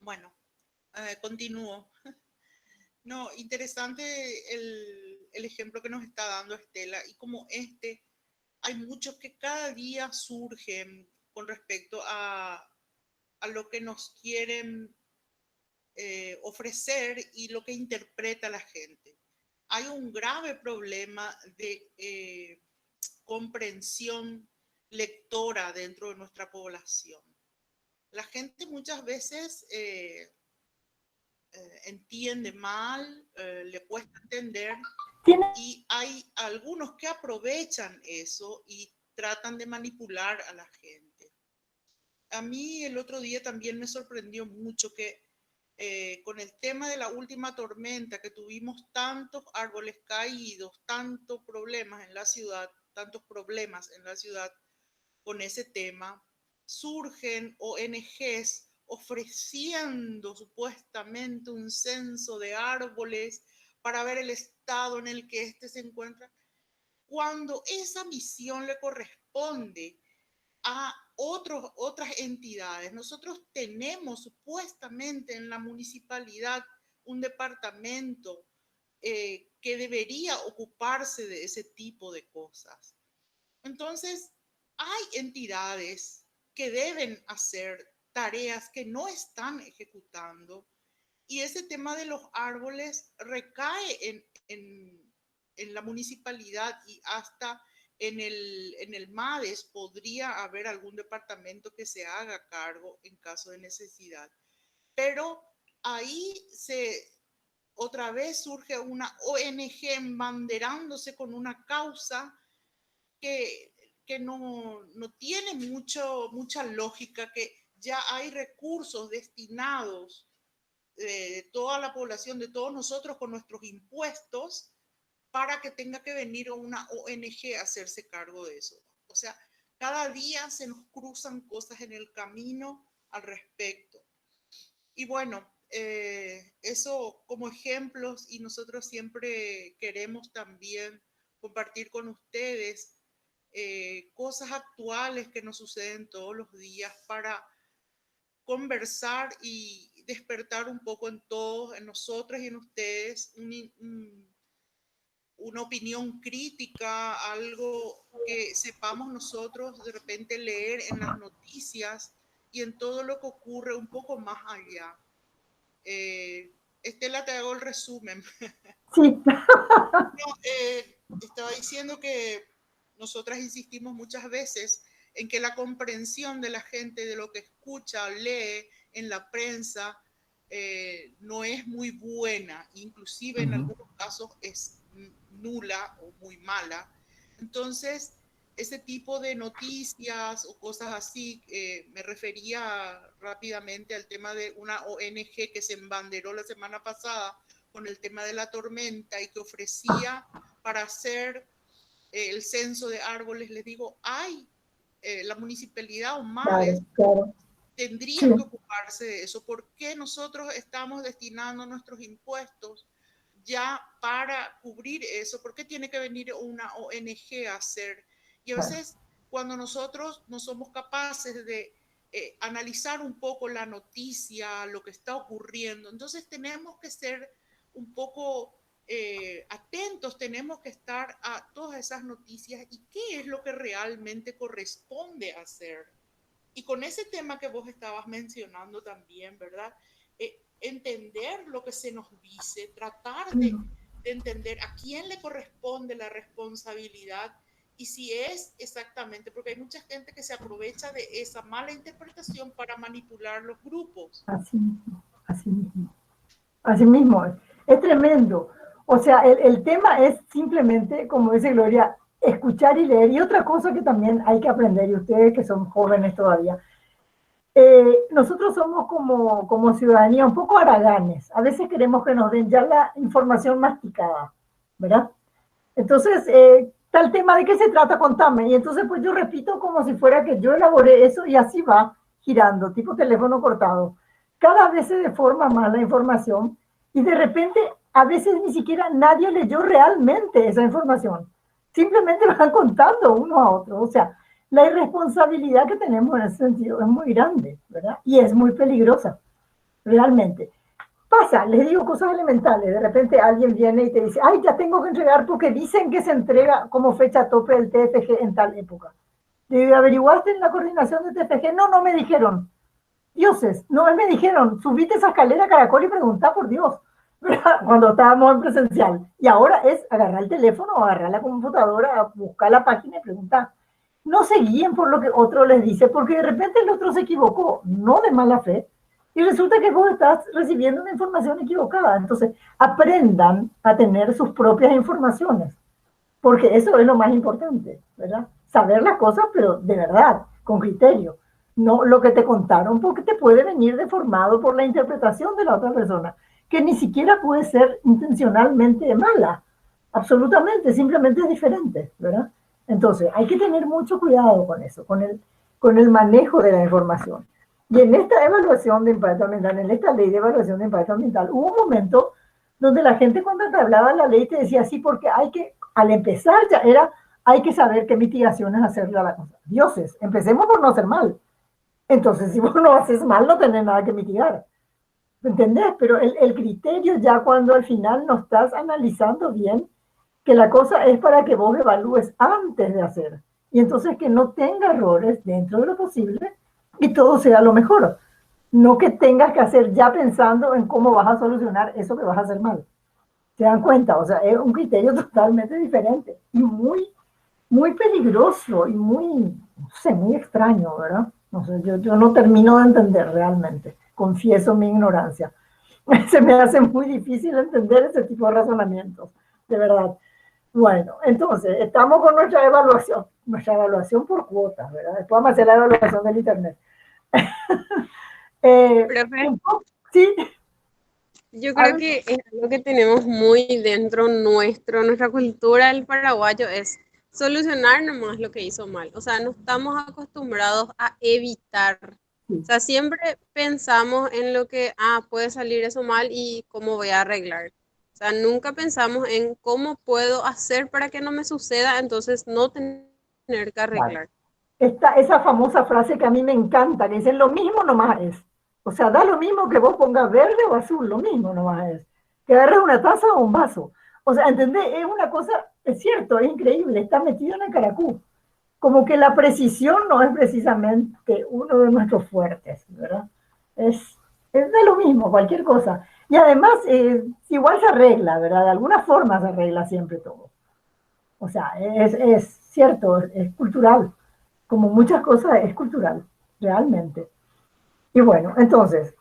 Bueno, continúo. No, interesante el ejemplo que nos está dando Estela. Y como hay muchos que cada día surgen con respecto a lo que nos quieren ofrecer y lo que interpreta la gente. Hay un grave problema de comprensión lectora dentro de nuestra población. La gente muchas veces entiende mal, le cuesta entender, y hay algunos que aprovechan eso y tratan de manipular a la gente. A mí el otro día también me sorprendió mucho que con el tema de la última tormenta, que tuvimos tantos árboles caídos, tantos problemas en la ciudad con ese tema, surgen ONGs ofreciendo supuestamente un censo de árboles para ver el estado en el que éste se encuentra, cuando esa misión le corresponde a otras entidades. Nosotros tenemos supuestamente en la municipalidad un departamento que debería ocuparse de ese tipo de cosas. Entonces, hay entidades que deben hacer tareas que no están ejecutando, y ese tema de los árboles recae en la municipalidad, y hasta en el MADES podría haber algún departamento que se haga cargo en caso de necesidad. Pero ahí otra vez surge una ONG embanderándose con una causa que no tiene mucha lógica, que ya hay recursos destinados de toda la población, de todos nosotros con nuestros impuestos, para que tenga que venir una ONG a hacerse cargo de eso. O sea, cada día se nos cruzan cosas en el camino al respecto. Y bueno, eso como ejemplos, y nosotros siempre queremos también compartir con ustedes cosas actuales que nos suceden todos los días, para conversar y despertar un poco en todos, en nosotros y en ustedes, una opinión crítica, algo que sepamos nosotros de repente leer en las noticias y en todo lo que ocurre un poco más allá. Estela, te hago el resumen. Sí. Estaba diciendo que nosotras insistimos muchas veces en que la comprensión de la gente de lo que escucha o lee en la prensa no es muy buena, inclusive en algunos casos es nula o muy mala. Entonces, ese tipo de noticias o cosas así, me refería rápidamente al tema de una ONG que se embanderó la semana pasada con el tema de la tormenta y que ofrecía para hacer el censo de árboles. Les digo, la municipalidad o MADES tendría que ocuparse de eso. ¿Por qué nosotros estamos destinando nuestros impuestos ya para cubrir eso? ¿Por qué tiene que venir una ONG a hacer? Y a veces cuando nosotros no somos capaces de analizar un poco la noticia, lo que está ocurriendo, entonces tenemos que ser un poco atentos, tenemos que estar a todas esas noticias y qué es lo que realmente corresponde hacer. Y con ese tema que vos estabas mencionando también, ¿verdad? Entender lo que se nos dice, tratar de entender a quién le corresponde la responsabilidad, y si es exactamente, porque hay mucha gente que se aprovecha de esa mala interpretación para manipular los grupos. Así mismo, así mismo. Así mismo, es tremendo. O sea, el tema es simplemente, como dice Gloria, escuchar y leer. Y otra cosa que también hay que aprender, y ustedes que son jóvenes todavía, nosotros somos como ciudadanía un poco haraganes. A veces queremos que nos den ya la información masticada, ¿verdad? Entonces, tal tema, ¿de qué se trata? Contame. Y entonces, pues yo repito como si fuera que yo elaboré eso, y así va girando, tipo teléfono cortado. Cada vez se deforma más la información, y de repente a veces ni siquiera nadie leyó realmente esa información. Simplemente lo van contando uno a otro. O sea, la irresponsabilidad que tenemos en ese sentido es muy grande, ¿verdad? Y es muy peligrosa, realmente. Pasa, les digo cosas elementales. De repente alguien viene y te dice, ay, ya tengo que entregar porque dicen que se entrega como fecha tope el TFG en tal época. Le digo, ¿averiguaste en la coordinación de TFG? No, no me dijeron. Dioses, no me dijeron, subite esa escalera Caracol y preguntá por Dios, ¿verdad? Cuando estábamos en presencial. Y ahora es agarrar el teléfono o agarrar la computadora, buscar la página y preguntar. no se guíen por lo que otro les dice, porque de repente el otro se equivocó, no de mala fe, y resulta que vos estás recibiendo una información equivocada. Entonces, aprendan a tener sus propias informaciones, porque eso es lo más importante, ¿verdad? Saber las cosas, pero de verdad, con criterio. No lo que te contaron, porque te puede venir deformado por la interpretación de la otra persona, que ni siquiera puede ser intencionalmente mala. Absolutamente, simplemente es diferente, ¿verdad? Entonces, hay que tener mucho cuidado con eso, con el manejo de la información. Y en esta evaluación de impacto ambiental, en esta ley de evaluación de impacto ambiental, hubo un momento donde la gente cuando te hablaba de la ley te decía así, porque hay que, al empezar ya era, hay que saber qué mitigaciones hacerle a la cosa. Dioses, empecemos por no hacer mal. Entonces, si vos no haces mal, no tenés nada que mitigar. ¿Entendés? Pero el criterio ya cuando al final no estás analizando bien, que la cosa es para que vos evalúes antes de hacer. Y entonces que no tenga errores dentro de lo posible y todo sea lo mejor. No que tengas que hacer ya pensando en cómo vas a solucionar eso que vas a hacer mal. ¿Se dan cuenta? O sea, es un criterio totalmente diferente y muy, muy peligroso y muy, no sé, muy extraño, ¿verdad? No sé, yo no termino de entender realmente. Confieso mi ignorancia. Se me hace muy difícil entender ese tipo de razonamientos, de verdad. Bueno, entonces, estamos con nuestra evaluación por cuotas, ¿verdad? Después vamos a hacer la evaluación del Internet. Profe, Sí, yo creo que es algo que tenemos muy dentro nuestro, nuestra cultura del paraguayo es solucionar nomás lo que hizo mal. O sea, no estamos acostumbrados a evitar. O sea, siempre pensamos en lo que, puede salir eso mal y cómo voy a arreglar. O sea, nunca pensamos en cómo puedo hacer para que no me suceda, entonces no tener que arreglar. esa famosa frase que a mí me encanta, que dicen lo mismo nomás es. O sea, da lo mismo que vos pongas verde o azul, lo mismo nomás es. Que agarres una taza o un vaso. O sea, ¿entendés? Es una cosa, es cierto, es increíble, está metido en el caracú. Como que la precisión no es precisamente uno de nuestros fuertes, ¿verdad? Es de lo mismo, cualquier cosa. Y además, igual se arregla, ¿verdad? De alguna forma se arregla siempre todo. O sea, es cierto, es cultural. Como muchas cosas, es cultural, realmente. Y bueno, entonces,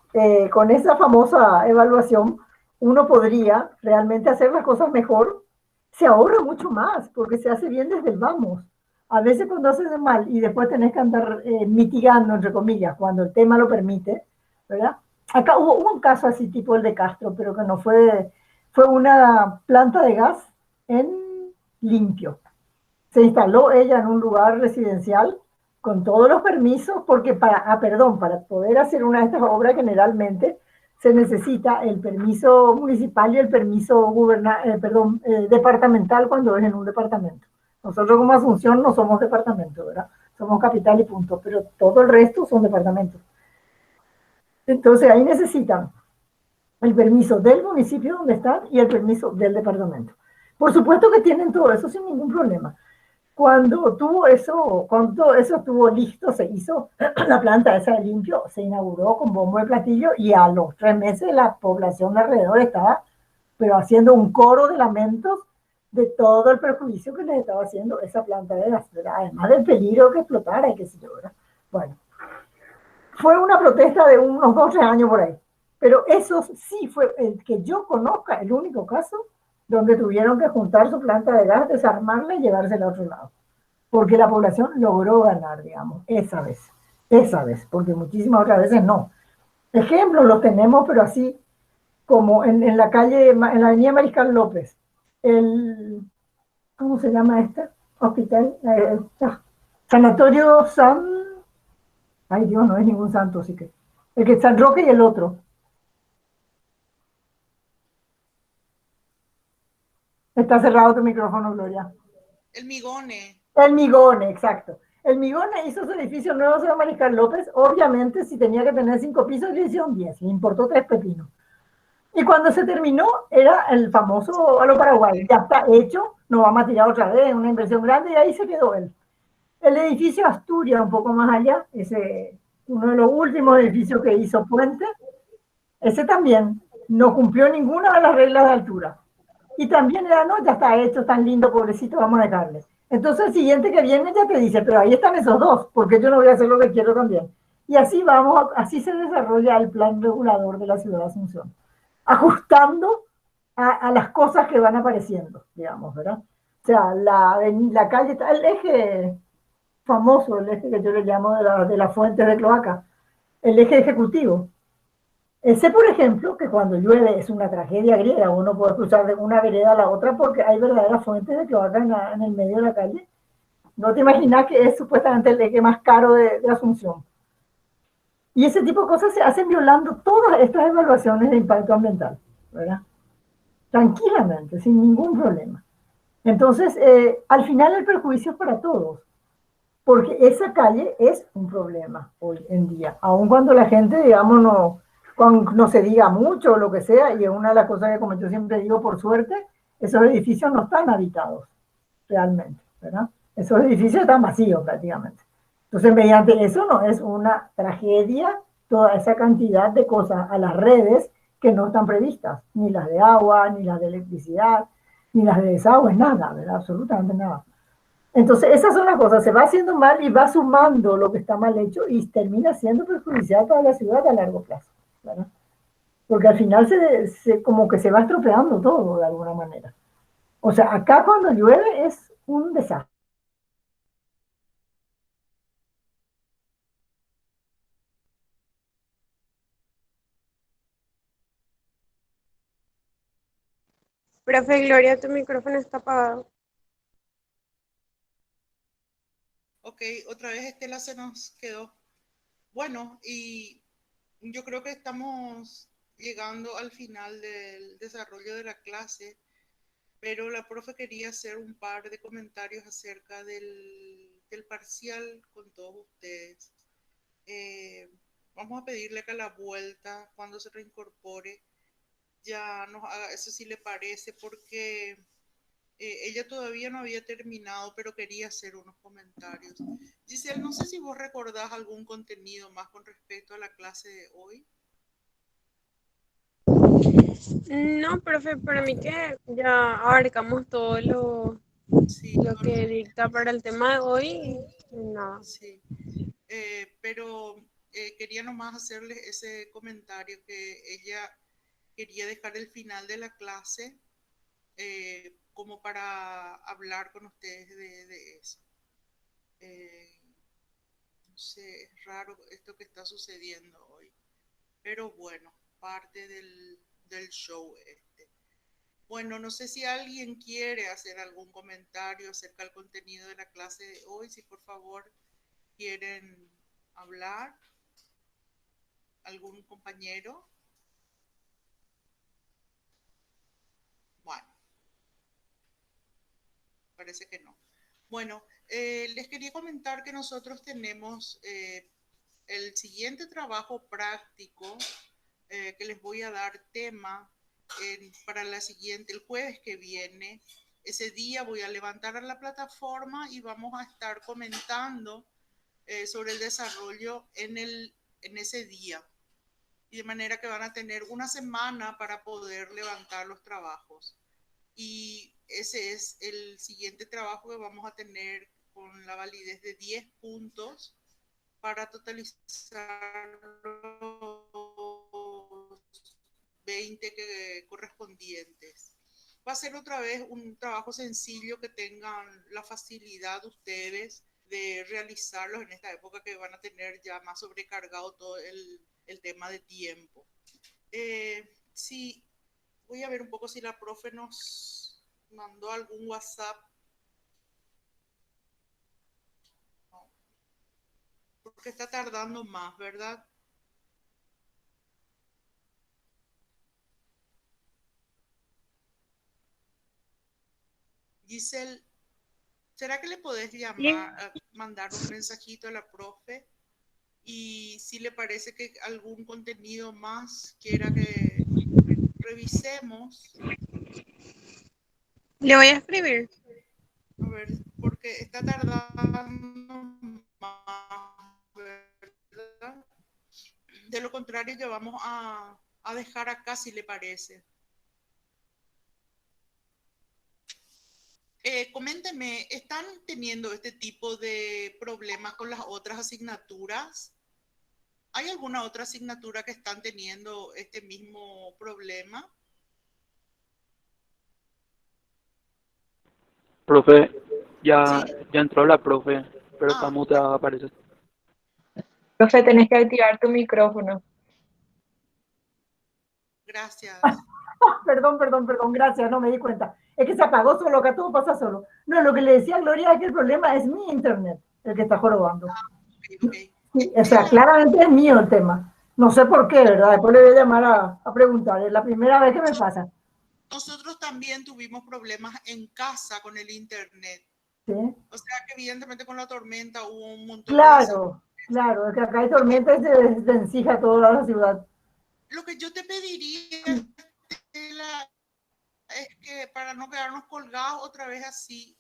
con esa famosa evaluación, uno podría realmente hacer las cosas mejor, se ahorra mucho más, porque se hace bien desde el vamos. A veces cuando haces de mal y después tenés que andar mitigando, entre comillas, cuando el tema lo permite, ¿verdad? Acá hubo un caso así tipo el de Castro, pero que no fue una planta de gas en Limpio. Se instaló ella en un lugar residencial con todos los permisos, porque para poder hacer una de estas obras generalmente se necesita el permiso municipal y el permiso departamental cuando es en un departamento. Nosotros como Asunción no somos departamento, ¿verdad? Somos capital y punto, pero todo el resto son departamentos. Entonces ahí necesitan el permiso del municipio donde están y el permiso del departamento. Por supuesto que tienen todo eso sin ningún problema. Cuando todo eso estuvo listo, se hizo la planta esa de Limpio, se inauguró con bombo de platillo y a los 3 meses la población de alrededor estaba, pero haciendo un coro de lamentos de todo el perjuicio que les estaba haciendo esa planta de gas, además del peligro que explotara y qué sé yo, ¿verdad? Bueno, fue una protesta de unos 12 años por ahí, pero eso sí fue el que yo conozca, el único caso donde tuvieron que juntar su planta de gas, desarmarla y llevársela a otro lado. Porque la población logró ganar, digamos, esa vez, porque muchísimas otras veces no. Ejemplos los tenemos, pero así como en la calle, en la avenida Mariscal López, ¿cómo se llama este hospital? Sanatorio ay Dios, no es ningún santo, así que, el que es San Roque y el otro. Está cerrado tu micrófono, Gloria. El Migone. El Migone, exacto. El Migone hizo su edificio nuevo, señor Mariscal López. Obviamente, si tenía que tener 5 pisos, le hicieron 10. Le importó 3 pepinos. Y cuando se terminó, era el famoso a lo Paraguay. Ya está hecho, no vamos a tirar otra vez, una inversión grande, y ahí se quedó él. El edificio Asturias, un poco más allá, uno de los últimos edificios que hizo Puente, ese también no cumplió ninguna de las reglas de altura. Y también era, no, ya está hecho, tan lindo, pobrecito, vamos a dejarle. Entonces el siguiente que viene ya te dice, pero ahí están esos dos, porque yo no voy a hacer lo que quiero también. Y así vamos, así se desarrolla el plan regulador de la ciudad de Asunción, ajustando a las cosas que van apareciendo, digamos, ¿verdad? O sea, la calle, está el eje famoso, el eje que yo le llamo de la fuente de cloaca, el eje ejecutivo. Sé, por ejemplo, que cuando llueve es una tragedia griega, uno puede cruzar de una vereda a la otra porque hay verdaderas fuentes de cloaca en el medio de la calle. No te imaginas que es supuestamente el eje más caro de Asunción. Y ese tipo de cosas se hacen violando todas estas evaluaciones de impacto ambiental, ¿verdad? Tranquilamente, sin ningún problema. Entonces, al final el perjuicio es para todos, porque esa calle es un problema hoy en día, aun cuando la gente, digamos, no se diga mucho o lo que sea, y es una de las cosas que, como yo siempre digo, por suerte, esos edificios no están habitados realmente, ¿verdad? Esos edificios están vacíos prácticamente. Entonces, mediante eso no es una tragedia toda esa cantidad de cosas a las redes que no están previstas, ni las de agua, ni las de electricidad, ni las de desagüe, nada, ¿verdad? Absolutamente nada. Entonces, esas son las cosas, se va haciendo mal y va sumando lo que está mal hecho y termina siendo perjudicial para la ciudad a largo plazo, ¿verdad? Porque al final como que se va estropeando todo de alguna manera. O sea, acá cuando llueve es un desastre. Profe Gloria, tu micrófono está apagado. Ok, otra vez Estela se nos quedó. Bueno, y yo creo que estamos llegando al final del desarrollo de la clase, pero la profe quería hacer un par de comentarios acerca del parcial con todos ustedes. Eh, Vamos a pedirle que a la vuelta, cuando se reincorpore, ya nos haga eso si le parece, porque ella todavía no había terminado, pero quería hacer unos comentarios. Giselle, no sé si vos recordás algún contenido más con respecto a la clase de hoy. No, profe, para mí que ya abarcamos todo Sí, lo todo lo que que dicta teníamos. para el tema de hoy. Nada. Sí, pero quería nomás hacerles ese comentario que ella quería dejar el final de la clase como para hablar con ustedes de eso. No sé, es raro esto que está sucediendo hoy, pero bueno, parte del show este. Bueno, no sé si alguien quiere hacer algún comentario acerca del contenido de la clase de hoy, si por favor quieren hablar, algún compañero. Bueno, parece que no. Bueno, les quería comentar que nosotros tenemos el siguiente trabajo práctico que les voy a dar tema para la siguiente, el jueves que viene. Ese día voy a levantar a la plataforma y vamos a estar comentando sobre el desarrollo en ese día. Y de manera que van a tener una semana para poder levantar los trabajos. Y ese es el siguiente trabajo que vamos a tener con la validez de 10 puntos para totalizar los 20 correspondientes. Va a ser otra vez un trabajo sencillo que tengan la facilidad ustedes de realizarlos en esta época que van a tener ya más sobrecargado todo el tema de tiempo. Sí, voy a ver un poco si la profe nos mandó algún WhatsApp. No, porque está tardando más, ¿verdad? Giselle, ¿será que le podés Sí. llamar, mandar un mensajito a la profe? Y si le parece que algún contenido más quiera que revisemos. Le voy a escribir. A ver, porque está tardando más, ¿verdad? De lo contrario, ya vamos a dejar acá si le parece. Coménteme, ¿están teniendo este tipo de problemas con las otras asignaturas? ¿Hay alguna otra asignatura que están teniendo este mismo problema? Profe, Sí. ya entró la profe, pero está Ah, muteada, parece. Profe, tenés que activar tu micrófono. gracias. Perdón, gracias, no me di cuenta. Es que se apagó solo, acá todo pasa solo. No, lo que le decía a Gloria es que el problema es mi internet, el que está jorobando. Ok, ok. Sí, o sea, claramente es mío el tema. No sé por qué, ¿verdad? Después le voy a llamar a preguntar. Es la primera vez que me pasa. Nosotros también tuvimos problemas en casa con el internet. ¿Sí? O sea que evidentemente con la tormenta hubo un montón de Claro, claro, es que acá hay tormenta y se desvencija toda la ciudad. Lo que yo te pediría, Estela, es que para no quedarnos colgados otra vez así,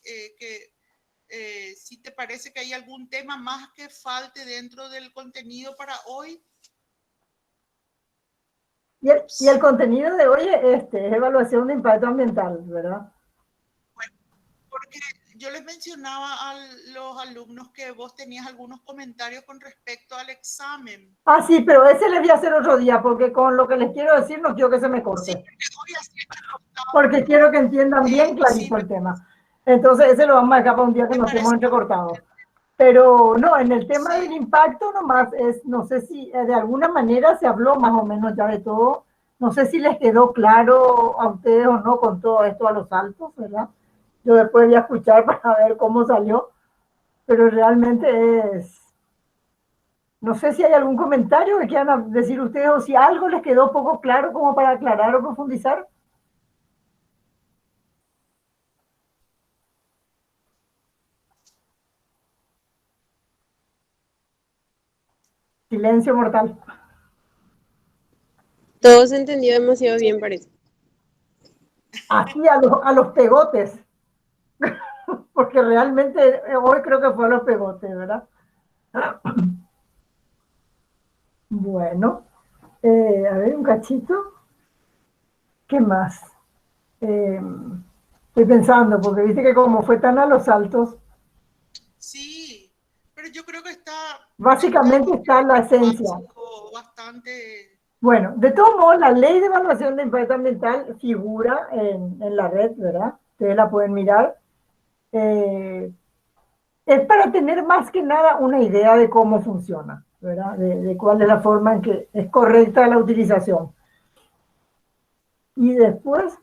si te parece que hay algún tema más que falte dentro del contenido para hoy. Y el contenido de hoy es evaluación de impacto ambiental, ¿verdad? Bueno, porque yo les mencionaba a los alumnos que vos tenías algunos comentarios con respecto al examen. Ah, sí, pero ese les voy a hacer otro día, porque con lo que les quiero decir no quiero que se me Sí, corte. hoy así Porque quiero que entiendan bien sí, clarito el tema. Entonces, ese lo vamos a dejar para un día que me no estemos parece. entrecortados. Pero no, en el tema del Sí, impacto nomás es, no sé si de alguna manera se habló más o menos ya de todo. No sé si les quedó claro a ustedes o no con todo esto a los altos, ¿verdad? Yo después voy a escuchar para ver cómo salió, pero realmente es, no sé si hay algún comentario que quieran decir ustedes o si algo les quedó poco claro como para aclarar o profundizar. Silencio mortal. Todo se entendió demasiado bien, parece. Aquí a los pegotes, porque realmente hoy creo que fue a los pegotes, ¿verdad? Bueno, a ver, un cachito. ¿Qué más? Eh, Estoy pensando, porque viste que como fue tan a los altos, sí, pero yo creo que básicamente está la esencia. bastante. Bueno, de todos modos, la ley de evaluación de impacto ambiental figura en la red, ¿verdad? Ustedes la pueden mirar. Es para tener más que nada una idea de cómo funciona, ¿verdad? De cuál es la forma en que es correcta la utilización. Y después,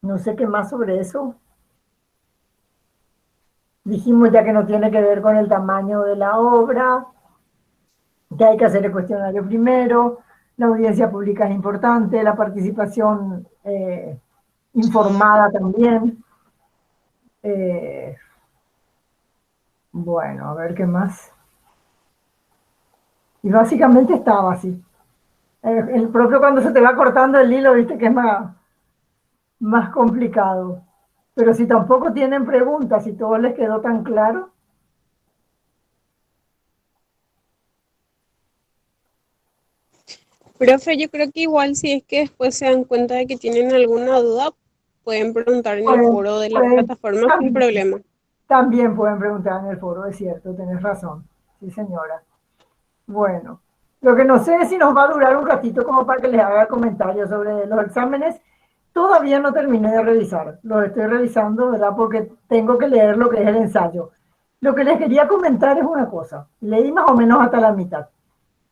no sé qué más sobre eso. Dijimos ya que no tiene que ver con el tamaño de la obra, que hay que hacer el cuestionario primero, la audiencia pública es importante, la participación informada también. Bueno, a ver qué más. Y básicamente estaba así. El propio cuando se te va cortando el hilo, viste que es más complicado. Pero si tampoco tienen preguntas, si todo les quedó tan claro. Profe, yo creo que igual si es que después se dan cuenta de que tienen alguna duda, pueden preguntar en el Pueden, foro de la pueden, plataforma sin problema. también pueden preguntar en el foro, es cierto, tenés razón. Sí, señora. Bueno, lo que no sé es si nos va a durar un ratito como para que les haga comentarios sobre los exámenes. Todavía no terminé de revisar, los estoy revisando, ¿verdad? Porque tengo que leer lo que es el ensayo. Lo que les quería comentar es una cosa, leí más o menos hasta la mitad.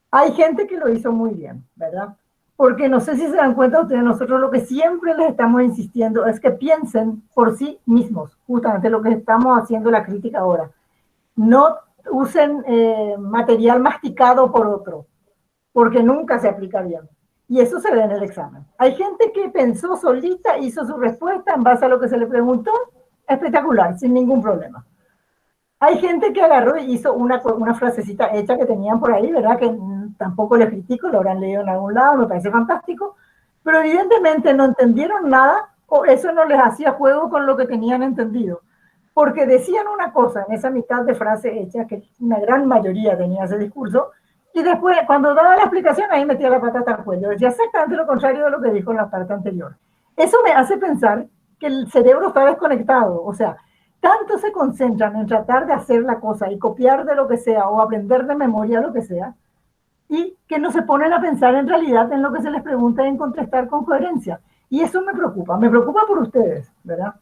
Hay gente que lo hizo muy bien, ¿verdad? Porque no sé si se dan cuenta ustedes, nosotros lo que siempre les estamos insistiendo es que piensen por sí mismos, justamente lo que estamos haciendo la crítica ahora. No usen material masticado por otro, porque nunca se aplica bien. Y eso se ve en el examen. Hay gente que pensó solita, hizo su respuesta en base a lo que se le preguntó, espectacular, sin ningún problema. Hay gente que agarró y hizo una frasecita hecha que tenían por ahí, ¿verdad? Que tampoco les critico, lo habrán leído en algún lado, me parece fantástico, pero evidentemente no entendieron nada o eso no les hacía juego con lo que tenían entendido. Porque decían una cosa en esa mitad de frase hecha, que una gran mayoría tenía ese discurso, y después, cuando daba la explicación, ahí metía la patata al cuello. Decía exactamente lo contrario de lo que dijo en la parte anterior. Eso me hace pensar que el cerebro está desconectado. O sea, tanto se concentran en tratar de hacer la cosa y copiar de lo que sea o aprender de memoria lo que sea, y que no se ponen a pensar en realidad en lo que se les pregunta y en contestar con coherencia. Y eso me preocupa por ustedes, ¿verdad?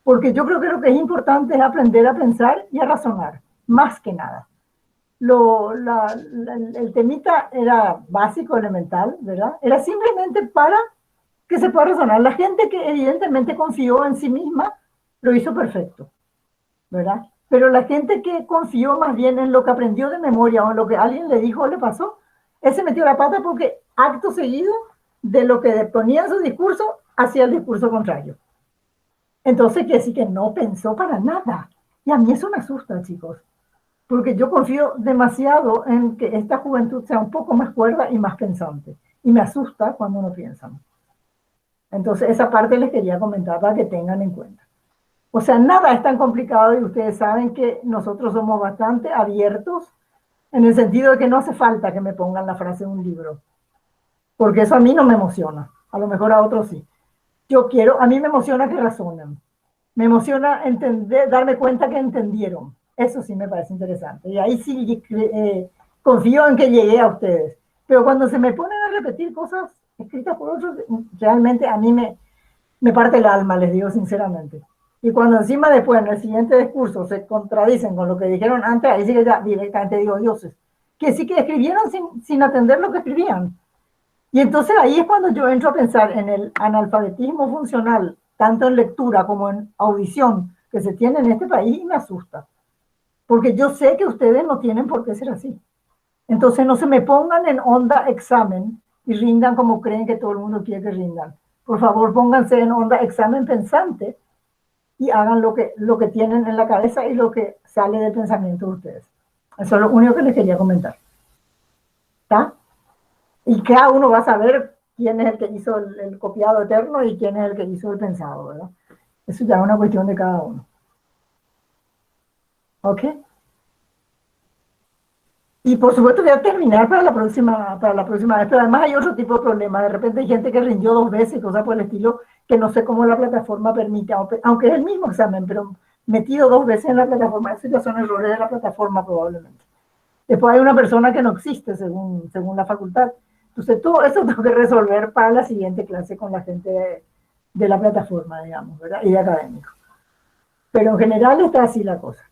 Porque yo creo que lo que es importante es aprender a pensar y a razonar, más que nada. El temita era básico, elemental, ¿verdad? Era simplemente para que se pueda razonar. La gente que evidentemente confió en sí misma lo hizo perfecto, ¿verdad? Pero la gente que confió más bien en lo que aprendió de memoria o en lo que alguien le dijo o le pasó, ese metió la pata porque acto seguido de lo que ponía en su discurso, hacía el discurso contrario. Entonces, quiere decir que no pensó para nada. Y a mí eso me asusta, chicos, porque yo confío demasiado en que esta juventud sea un poco más cuerda y más pensante. Y me asusta cuando no piensan. Entonces, esa parte les quería comentar para que tengan en cuenta. O sea, nada es tan complicado y ustedes saben que nosotros somos bastante abiertos en el sentido de que no hace falta que me pongan la frase en un libro, porque eso a mí no me emociona, a lo mejor a otros sí. Yo quiero, a mí me emociona que razonen, me emociona entender, darme cuenta que entendieron, eso sí me parece interesante, y ahí sí confío en que llegué a ustedes, pero cuando se me ponen a repetir cosas escritas por otros, realmente a mí me parte el alma, les digo sinceramente. Y cuando encima después en el siguiente discurso se contradicen con lo que dijeron antes, ahí sí que ya directamente digo dioses, que sí que escribieron sin atender lo que escribían. Y entonces ahí es cuando yo entro a pensar en el analfabetismo funcional, tanto en lectura como en audición, que se tiene en este país y me asusta. Porque yo sé que ustedes no tienen por qué ser así. Entonces no se me pongan en onda examen y rindan como creen que todo el mundo quiere que rindan. Por favor, pónganse en onda examen pensante y hagan lo que tienen en la cabeza y lo que sale del pensamiento de ustedes. Eso es lo único que les quería comentar. ¿Está? Y cada uno va a saber quién es el que hizo el copiado eterno y quién es el que hizo el pensado, ¿verdad? Eso ya es una cuestión de cada uno. ¿Ok? Y por supuesto voy a terminar para la próxima vez, pero además hay otro tipo de problemas. De repente hay gente que rindió 2 veces, cosas por el estilo, que no sé cómo la plataforma permite, aunque es el mismo examen, pero metido 2 veces en la plataforma, esos ya son errores de la plataforma probablemente. Después hay una persona que no existe según la facultad. Entonces todo eso tengo que resolver para la siguiente clase con la gente de la plataforma, digamos, ¿verdad? Y de académico. Pero en general está así la cosa.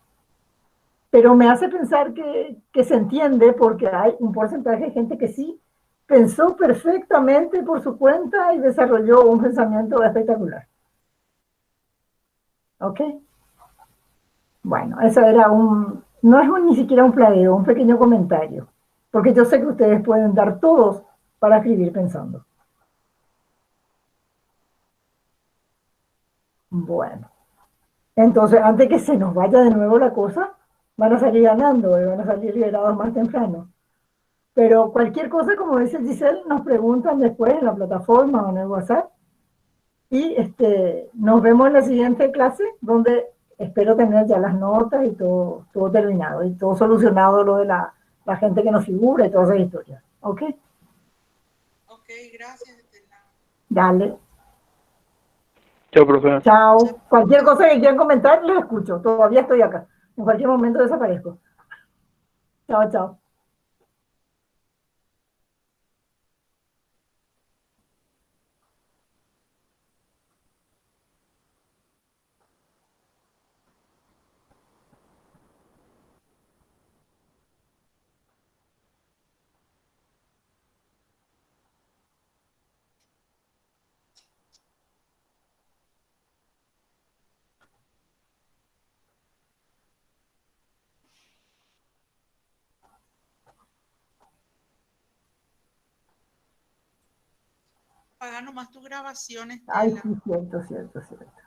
Pero me hace pensar que se entiende porque hay un porcentaje de gente que sí pensó perfectamente por su cuenta y desarrolló un pensamiento espectacular. ¿Ok? Bueno, eso era no es ni siquiera un plagio, un pequeño comentario, porque yo sé que ustedes pueden dar todos para escribir pensando. Bueno, entonces antes que se nos vaya de nuevo la cosa, van a salir ganando y van a salir liberados más temprano. Pero cualquier cosa, como dice Giselle, nos preguntan después en la plataforma o en el WhatsApp. Y nos vemos en la siguiente clase, donde espero tener ya las notas y todo terminado, y todo solucionado, lo de la gente que nos figura y todas esas historias. ¿Ok? Ok, gracias, Estela. Dale. Chao, profe. Chao. Cualquier cosa que quieran comentar, les escucho. Todavía estoy acá. En cualquier momento desaparezco. Chao, chao. Apaga nomás tu grabación, Ay, Estela. sí, cierto, cierto, cierto.